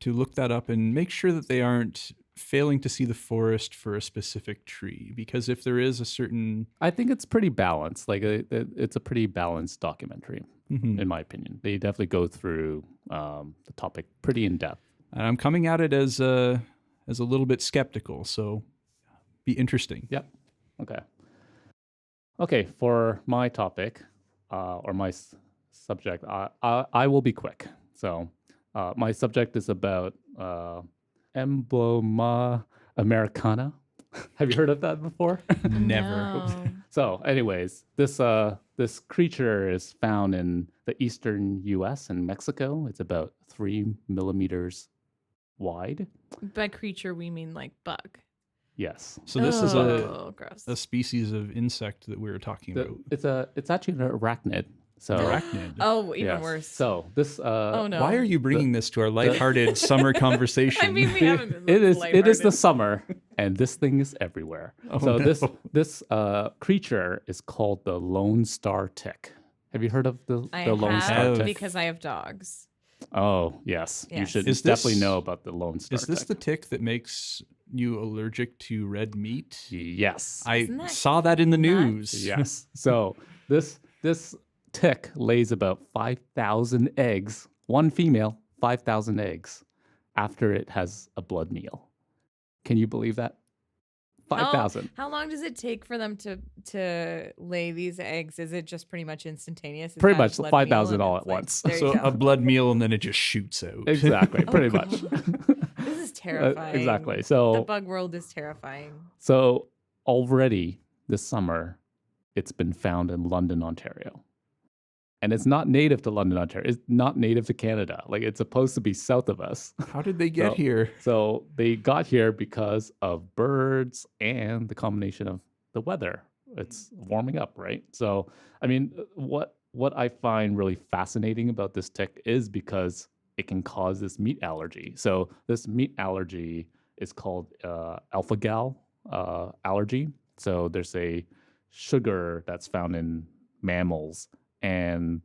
look that up and make sure that they aren't failing to see the forest for a specific tree, because if there is a certain, I think it's pretty balanced. Like it's a pretty balanced documentary, in my opinion. They definitely go through the topic pretty in depth. and I'm coming at it as a little bit skeptical, so be interesting. Yep. Okay. For my topic or my subject, I will be quick. So my subject is about Emblema americana. Have you heard of that before? Never. No. So, anyways, this creature is found in the eastern U.S. and Mexico. It's about 3 millimeters wide. By creature, we mean like bug. Yes. So this is gross. a species of insect that we were talking about. It's actually an arachnid. So Arachnid. Oh, even yes. worse. So this. Oh no. Why are you bringing this to our lighthearted summer conversation? I mean, we haven't been. It is the lighthearted. summer, and this thing is everywhere. So no. this creature is called the Lone Star tick. Have you heard of the Lone Star have tick? because I have dogs. Oh yes, you Yes. should Is definitely this- know about the Lone Star. Is this tick. the tick that makes you allergic to red meat? Yes. Isn't I that saw that in the nuts? news. Yes. So this tick lays about 5,000 eggs, one female, 5,000 eggs, after it has a blood meal. Can you believe that? 5,000. How long does it take for them to lay these eggs? Is it just pretty much instantaneous? It's Pretty had a much blood 5,000 meal and all it's at like, once. there you So go. a blood meal and then it just shoots out. Exactly, pretty much. This is terrifying. Exactly. The So bug world is terrifying. already this summer, it's been found in London, Ontario. And it's not native to London, Ontario. It's not native to Canada. Like it's supposed to be south of us. How did they get So- here? So they got here because of birds and the combination of the weather. It's warming up, right? So, I mean, what I find really fascinating about this tick is because it can cause this meat allergy. So this meat allergy is called alpha-gal allergy. So there's a sugar that's found in mammals, and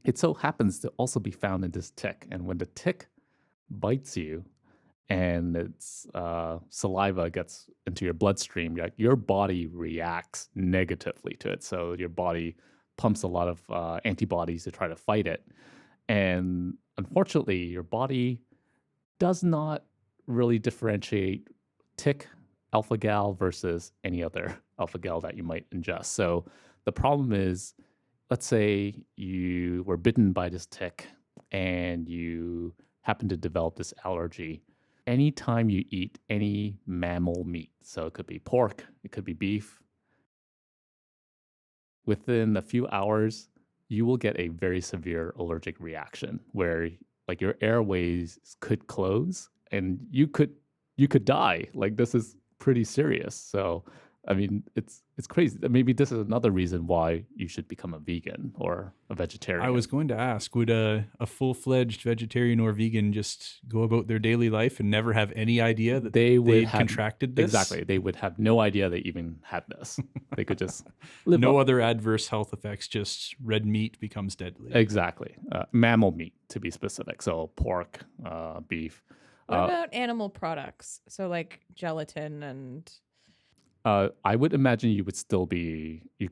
it so happens to also be found in this tick. And when the tick bites you and its saliva gets into your bloodstream, your body reacts negatively to it. So your body pumps a lot of antibodies to try to fight it. And unfortunately, your body does not really differentiate tick alpha gal versus any other alpha gal that you might ingest. So the problem is, let's say you were bitten by this tick and you happen to develop this allergy. Anytime you eat any mammal meat, so it could be pork, it could be beef, within a few hours, you will get a very severe allergic reaction where like your airways could close and you could die. Like this is pretty serious. So I mean, it's crazy. Maybe this is another reason why you should become a vegan or a vegetarian. I was going to ask, would a full-fledged vegetarian or vegan just go about their daily life and never have any idea that they contracted this? Exactly. They would have no idea they even had this. They could just live no other adverse health effects, just red meat becomes deadly. Exactly. Mammal meat, to be specific. So pork, beef. What about animal products? So like gelatin and... I would imagine you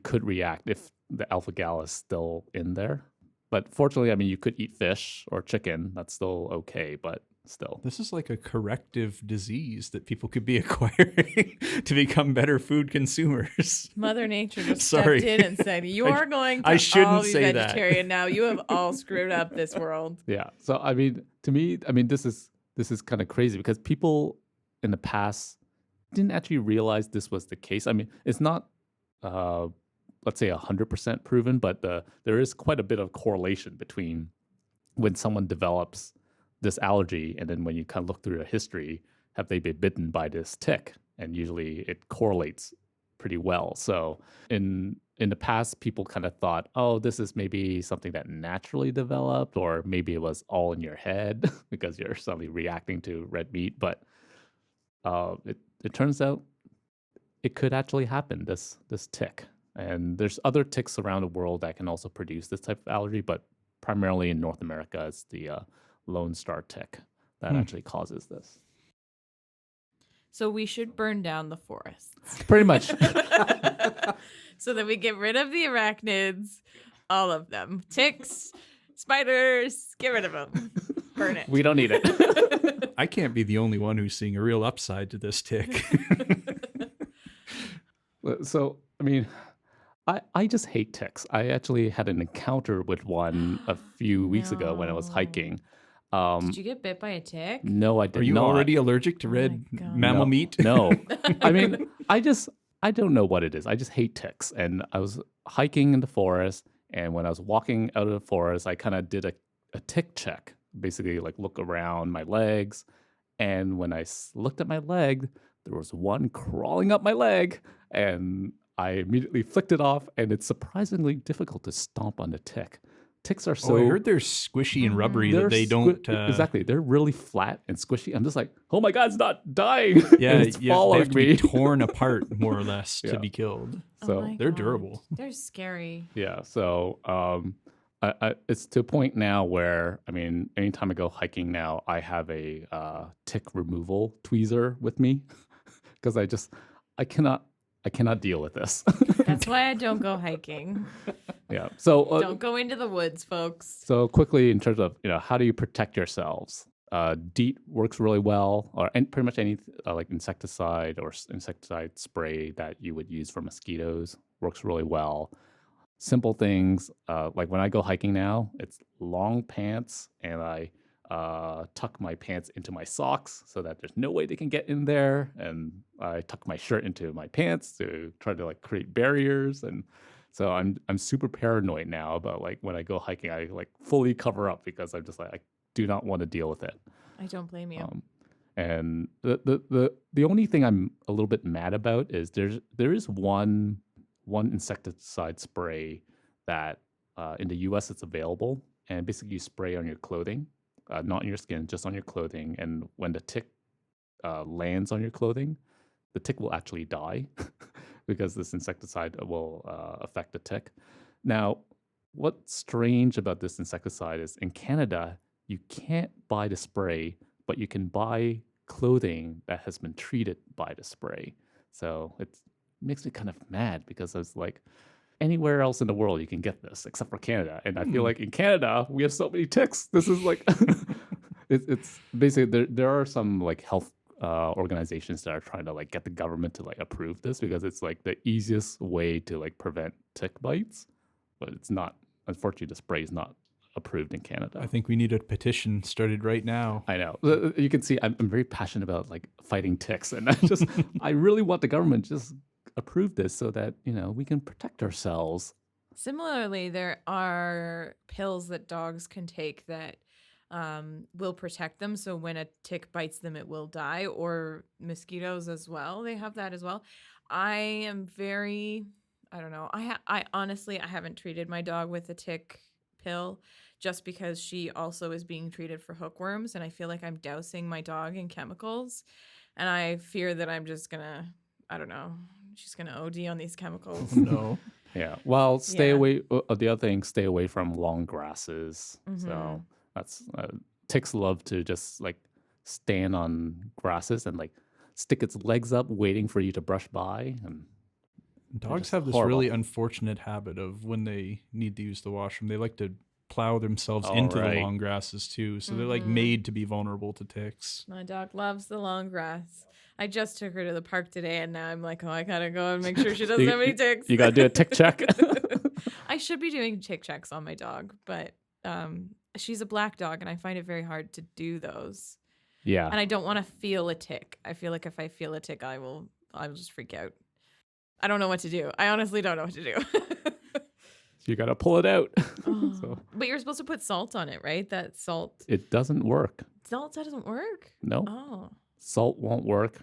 could react if the alpha gal is still in there. But fortunately, I mean, you could eat fish or chicken. That's still okay, but still. This is like a corrective disease that people could be acquiring to become better food consumers. Mother Nature just stepped in and said, you are going to I shouldn't all be say vegetarian now. You have all screwed up this world. Yeah. So, I mean, to me, I mean, this is kind of crazy because people in the past didn't actually realize this was the case. I mean, it's not, let's say 100% proven, but there is quite a bit of correlation between when someone develops this allergy and then when you kind of look through the history, have they been bitten by this tick? And usually it correlates pretty well. So in the past, people kind of thought, oh, this is maybe something that naturally developed, or maybe it was all in your head because you're suddenly reacting to red meat. But it turns out it could actually happen, this tick. And there's other ticks around the world that can also produce this type of allergy, but primarily in North America, it's the Lone Star tick that actually causes this. So we should burn down the forests. Pretty much. So that we get rid of the arachnids, all of them. Ticks, spiders, get rid of them. Burn it. We don't need it. I can't be the only one who's seeing a real upside to this tick. So, I mean, I just hate ticks. I actually had an encounter with one a few weeks ago when I was hiking. Did you get bit by a tick? No, I did not. Are you already allergic to red mammal meat? No. I mean, I don't know what it is. I just hate ticks. And I was hiking in the forest, and when I was walking out of the forest, I kind of did a tick check. Basically, like look around my legs. And when I looked at my leg, there was one crawling up my leg, and I immediately flicked it off. And it's surprisingly difficult to stomp on the tick. Ticks are so... I heard they're squishy and rubbery that they don't... Exactly. They're really flat and squishy. I'm just like, oh my God, it's not dying. Yeah, it's following they have to be torn apart, more or less, to be killed. So they're durable. They're scary. Yeah. So it's to a point now where, I mean, anytime I go hiking now, I have a tick removal tweezer with me because I cannot deal with this. That's why I don't go hiking. Yeah. So don't go into the woods, folks. So quickly, in terms of how do you protect yourselves? DEET works really well, or pretty much any like insecticide or insecticide spray that you would use for mosquitoes works really well. Simple things like when I go hiking now, it's long pants, and I tuck my pants into my socks so that there's no way they can get in there, and I tuck my shirt into my pants to try to like create barriers. And so I'm super paranoid now about like when I go hiking, I like fully cover up because I'm just like I do not want to deal with it. I don't blame you. And the only thing I'm a little bit mad about is there is one insecticide spray that in the U.S. it's available, and basically you spray on your clothing, not on your skin, just on your clothing. And when the tick lands on your clothing, the tick will actually die because this insecticide will affect the tick. Now, what's strange about this insecticide is in Canada, you can't buy the spray, but you can buy clothing that has been treated by the spray. So it makes me kind of mad because I was like, anywhere else in the world you can get this except for Canada. And I feel like in Canada we have so many ticks. This is like it's basically there are some like health organizations that are trying to like get the government to like approve this because it's like the easiest way to like prevent tick bites, but it's not. Unfortunately, the spray is not approved in Canada. I think we need a petition started right now. I know. You can see I'm very passionate about like fighting ticks, and I really want the government to just approve this so that we can protect ourselves. Similarly, there are pills that dogs can take that will protect them. So when a tick bites them, it will die. Or mosquitoes as well. They have that as well. I don't know. I honestly, I haven't treated my dog with a tick pill just because she also is being treated for hookworms. And I feel like I'm dousing my dog in chemicals. And I fear that I'm just going to, I don't know, she's going to OD on these chemicals. No. Yeah. Well, stay away. The other thing, stay away from long grasses. So that's ticks love to just like stand on grasses and like stick its legs up, waiting for you to brush by. And dogs have this really unfortunate habit of when they need to use the washroom, they like to plow themselves into the long grasses too. So they're like made to be vulnerable to ticks. My dog loves the long grass. I just took her to the park today, and now I'm like, I gotta go and make sure she doesn't have any ticks. You gotta do a tick check. I should be doing tick checks on my dog, but she's a black dog, and I find it very hard to do those. Yeah. And I don't want to feel a tick. I feel like if I feel a tick, I'll just freak out. I don't know what to do. I honestly don't know what to do. You gotta pull it out. But you're supposed to put salt on it, right? That salt. It doesn't work. Salt doesn't work? No. Oh. Salt won't work.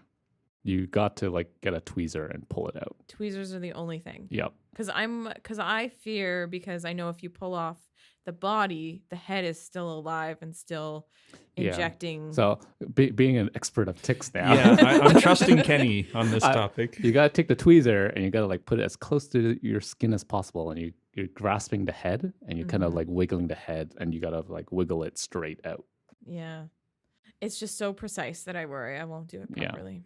You got to like get a tweezer and pull it out. Tweezers are the only thing. Yep. Because I fear, because I know if you pull off the body, the head is still alive and still injecting. So being an expert of ticks now. Yeah, I'm trusting Kenny on this topic. You got to take the tweezer and you got to like put it as close to your skin as possible. And you're grasping the head and you're kind of like wiggling the head and you got to like wiggle it straight out. Yeah. It's just so precise that I worry I won't do it properly.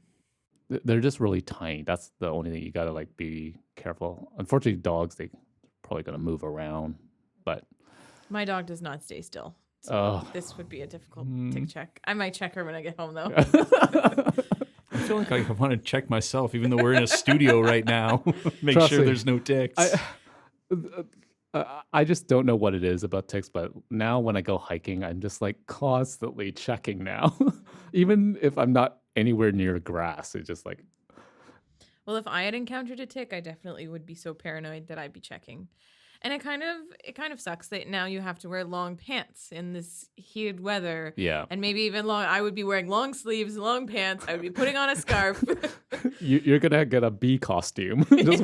Yeah. They're just really tiny. That's the only thing you got to like be careful. Unfortunately, dogs, they're probably going to move around, but my dog does not stay still. So this would be a difficult tick check. I might check her when I get home, though. I feel like I want to check myself, even though we're in a studio right now. Make Trust sure me. there's no ticks. I just don't know what it is about ticks, but now when I go hiking, I'm just like constantly checking now. Even if I'm not anywhere near grass, it's just like. Well, if I had encountered a tick, I definitely would be so paranoid that I'd be checking. And it kind of sucks that now you have to wear long pants in this heated weather. Yeah. And maybe even I would be wearing long sleeves, long pants. I would be putting on a scarf. You're going to get a bee costume. Just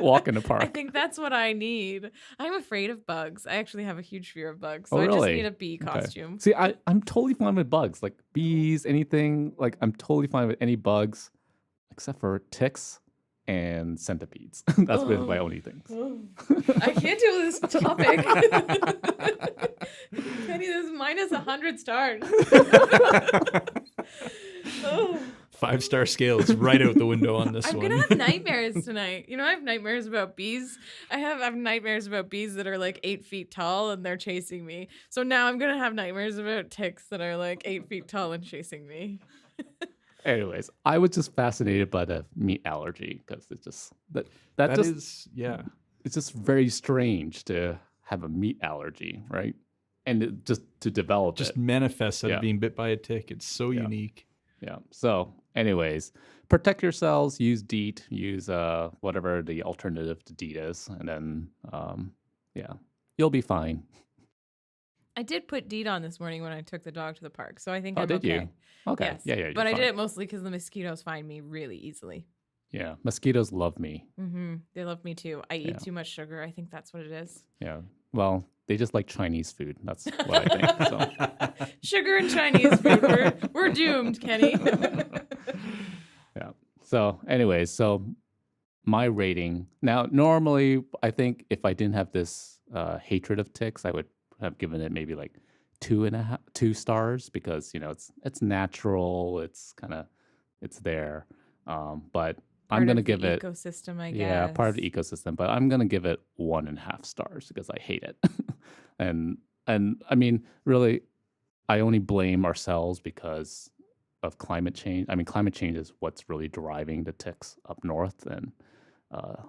walk in the park. I think that's what I need. I'm afraid of bugs. I actually have a huge fear of bugs. So really? I just need a bee costume. See, I'm totally fine with bugs. Like bees, anything. Like I'm totally fine with any bugs except for ticks and centipedes. That's been my only things. I can't deal with this topic. Kenny, this is minus 100 stars. 5-star scale is right out the window on this I'm one. going to have nightmares tonight. I have nightmares about bees. I have nightmares about bees that are like 8 feet tall and they're chasing me. So now I'm going to have nightmares about ticks that are like 8 feet tall and chasing me. Anyways, I was just fascinated by the meat allergy because it's just that is it's just very strange to have a meat allergy, right? And just to develop just manifests out of being bit by a tick. It's so unique. Yeah. So, anyways, protect yourselves. Use DEET. Use whatever the alternative to DEET is, and then you'll be fine. I did put DEET on this morning when I took the dog to the park, so I think I'm did okay. You? Okay. Yes. Yeah. But I did it mostly because the mosquitoes find me really easily. Yeah. Mosquitoes love me. Mm-hmm. They love me too. I eat too much sugar. I think that's what it is. Yeah. Well, they just like Chinese food. That's what I think. So. Sugar and Chinese food. We're doomed, Kenny. Yeah. So, anyways, my rating. Now, normally, I think if I didn't have this hatred of ticks, I would have given it maybe like 2 stars because it's natural. It's there. But I'm Part gonna of the give it ecosystem, I yeah, part of guess. the ecosystem, but I'm gonna give it 1.5 stars because I hate it. and I mean, really, I only blame ourselves because of climate change. I mean, climate change is what's really driving the ticks up north, and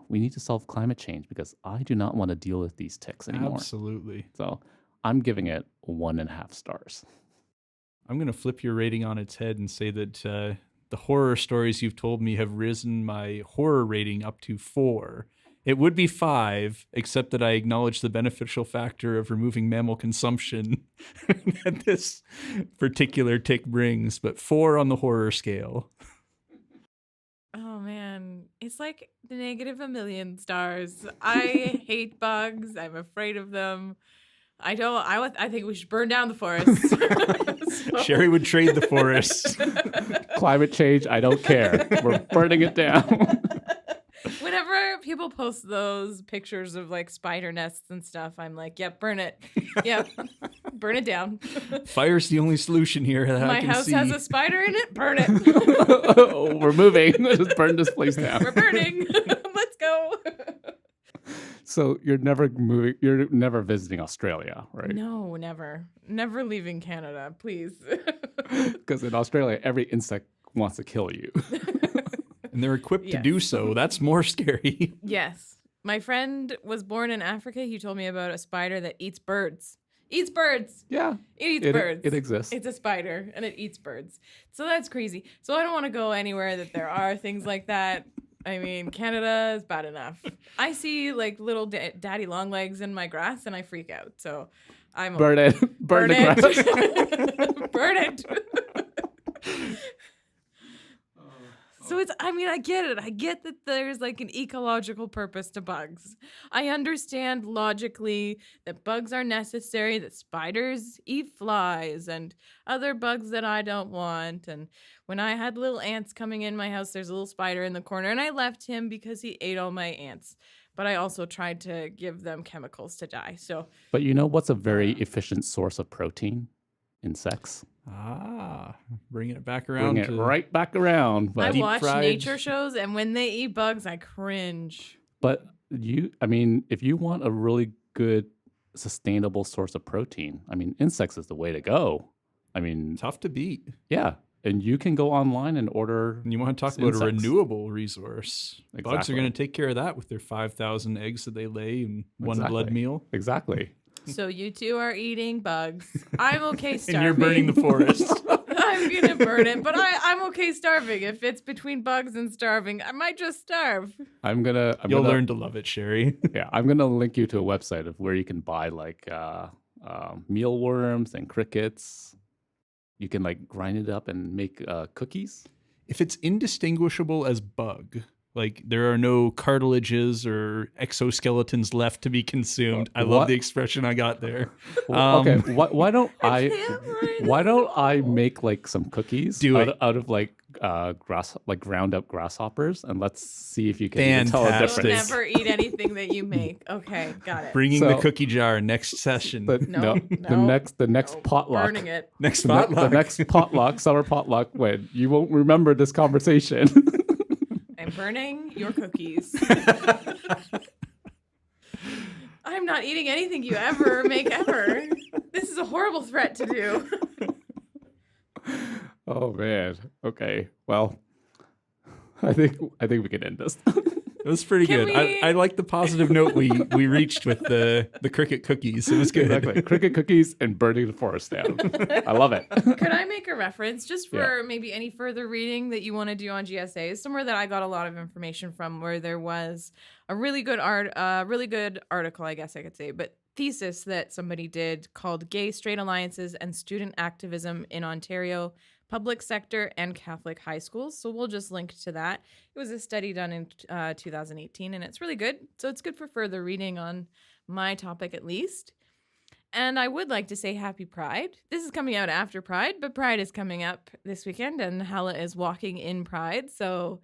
we need to solve climate change because I do not want to deal with these ticks anymore. Absolutely. So I'm giving it 1.5 stars. I'm going to flip your rating on its head and say that the horror stories you've told me have risen my horror rating up to 4. It would be 5, except that I acknowledge the beneficial factor of removing mammal consumption that this particular tick brings, but 4 on the horror scale. Oh man, it's like the negative a million stars. I hate bugs. I'm afraid of them. I think we should burn down the forest. Sherry would trade the forest. Climate change, I don't care. We're burning it down. Whenever people post those pictures of like spider nests and stuff, I'm like, yep, burn it. Yep, burn it down. Fire's the only solution here that I My can house see. has a spider in it, burn it. Oh, we're moving. Just burn this place down. We're burning. Let's go. So you're never moving. You're never visiting Australia, right? No, never. Never leaving Canada, please. Because in Australia, every insect wants to kill you. And they're equipped to Yes. do so. That's more scary. Yes. My friend was born in Africa. He told me about a spider that eats birds. Eats birds. Yeah, It eats birds. it exists. It's a spider and it eats birds. So that's crazy. So I don't want to go anywhere that there are things like that. I mean, Canada is bad enough. I see like little daddy long legs in my grass and I freak out. So I'm Burn it. Burn the grass. Burn it. So I get it. I get that there's like an ecological purpose to bugs. I understand logically that bugs are necessary, that spiders eat flies and other bugs that I don't want. And when I had little ants coming in my house, there's a little spider in the corner and I left him because he ate all my ants. But I also tried to give them chemicals to die. So, But you know what's a very efficient source of protein? Insects. Bringing it back around. Bring it right back around. I But, watch fried- nature shows and when they eat bugs, I cringe. but I mean, if you want a really good, sustainable source of protein, I mean, insects is the way to go. I mean, Tough to beat. yeah. And you can go online and order. And you want to talk about a insects. renewable resource. Bugs are Exactly. going to take care of that with their 5,000 eggs that they lay in one blood Exactly. meal. Exactly. So you two are eating bugs. I'm okay starving. And you're burning the forest. I'm gonna burn it, but I'm okay starving. If it's between bugs and starving, I might just starve. I'm You'll gonna, learn to love it, Sherry. Yeah, I'm gonna link you to a website of where you can buy like mealworms and crickets. You can like grind it up and make cookies. If it's indistinguishable as bug, like there are no cartilages or exoskeletons left to be consumed. I love What? the expression I got there. Okay, why don't I I can't write why it. don't I make like some cookies Do out, it. out of like ground up grasshoppers, and let's see if you can even tell a Don't Fantastic. difference. never eat anything that you make. Okay, got it. Bringing the So- cookie jar next session. The, No, the no, next No, potluck. Burning it. next The, ne- the potluck. next potluck, summer potluck. When you won't remember this conversation. I'm burning your cookies. I'm not eating anything you ever make ever. This is a horrible threat to do. Oh man. Okay. Well, I think we can end this. It was pretty Can good. we- I like the positive note we reached with the cricket cookies. It was good. Exactly. Cricket cookies and burning the forest down. I love it. Could I make a reference just for Yeah. maybe any further reading that you want to do on GSA? Somewhere that I got a lot of information from, where there was a really good article, I guess I could say, but thesis that somebody did called "Gay Straight Alliances and Student Activism in Ontario Public Sector and Catholic High Schools." So we'll just link to that. It was a study done in 2018, and it's really good. So it's good for further reading on my topic, at least. And I would like to say happy Pride. This is coming out after Pride, but Pride is coming up this weekend, and Hala is walking in Pride. So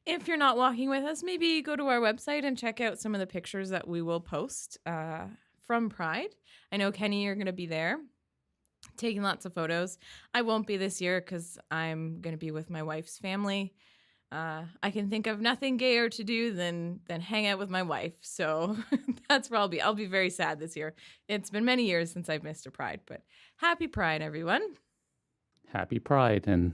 if you're not walking with us, maybe go to our website and check out some of the pictures that we will post from Pride. I know, Kenny, you're going to be there taking lots of photos. I won't be this year because I'm going to be with my wife's family. I can think of nothing gayer to do than hang out with my wife. So that's where I'll be. I'll be very sad this year. It's been many years since I've missed a Pride, but happy Pride, everyone. Happy Pride. And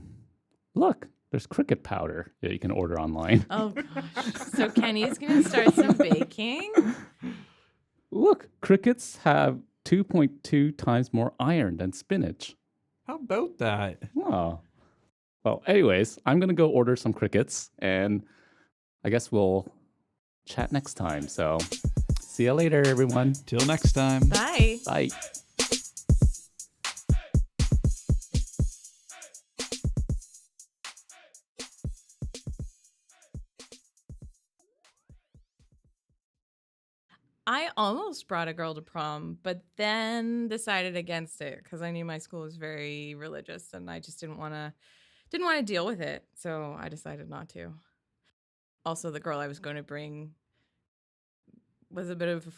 look, there's cricket powder that you can order online. Oh gosh. So Kenny's gonna start some baking. Look, crickets have 2.2 times more iron than spinach. How about that? Oh. Well, anyways, I'm going to go order some crickets, and I guess we'll chat next time. So see you later, everyone. Till next time. Bye. Bye. I almost brought a girl to prom, but then decided against it because I knew my school was very religious and I just didn't want to deal with it. So I decided not to. Also, the girl I was going to bring was a bit of a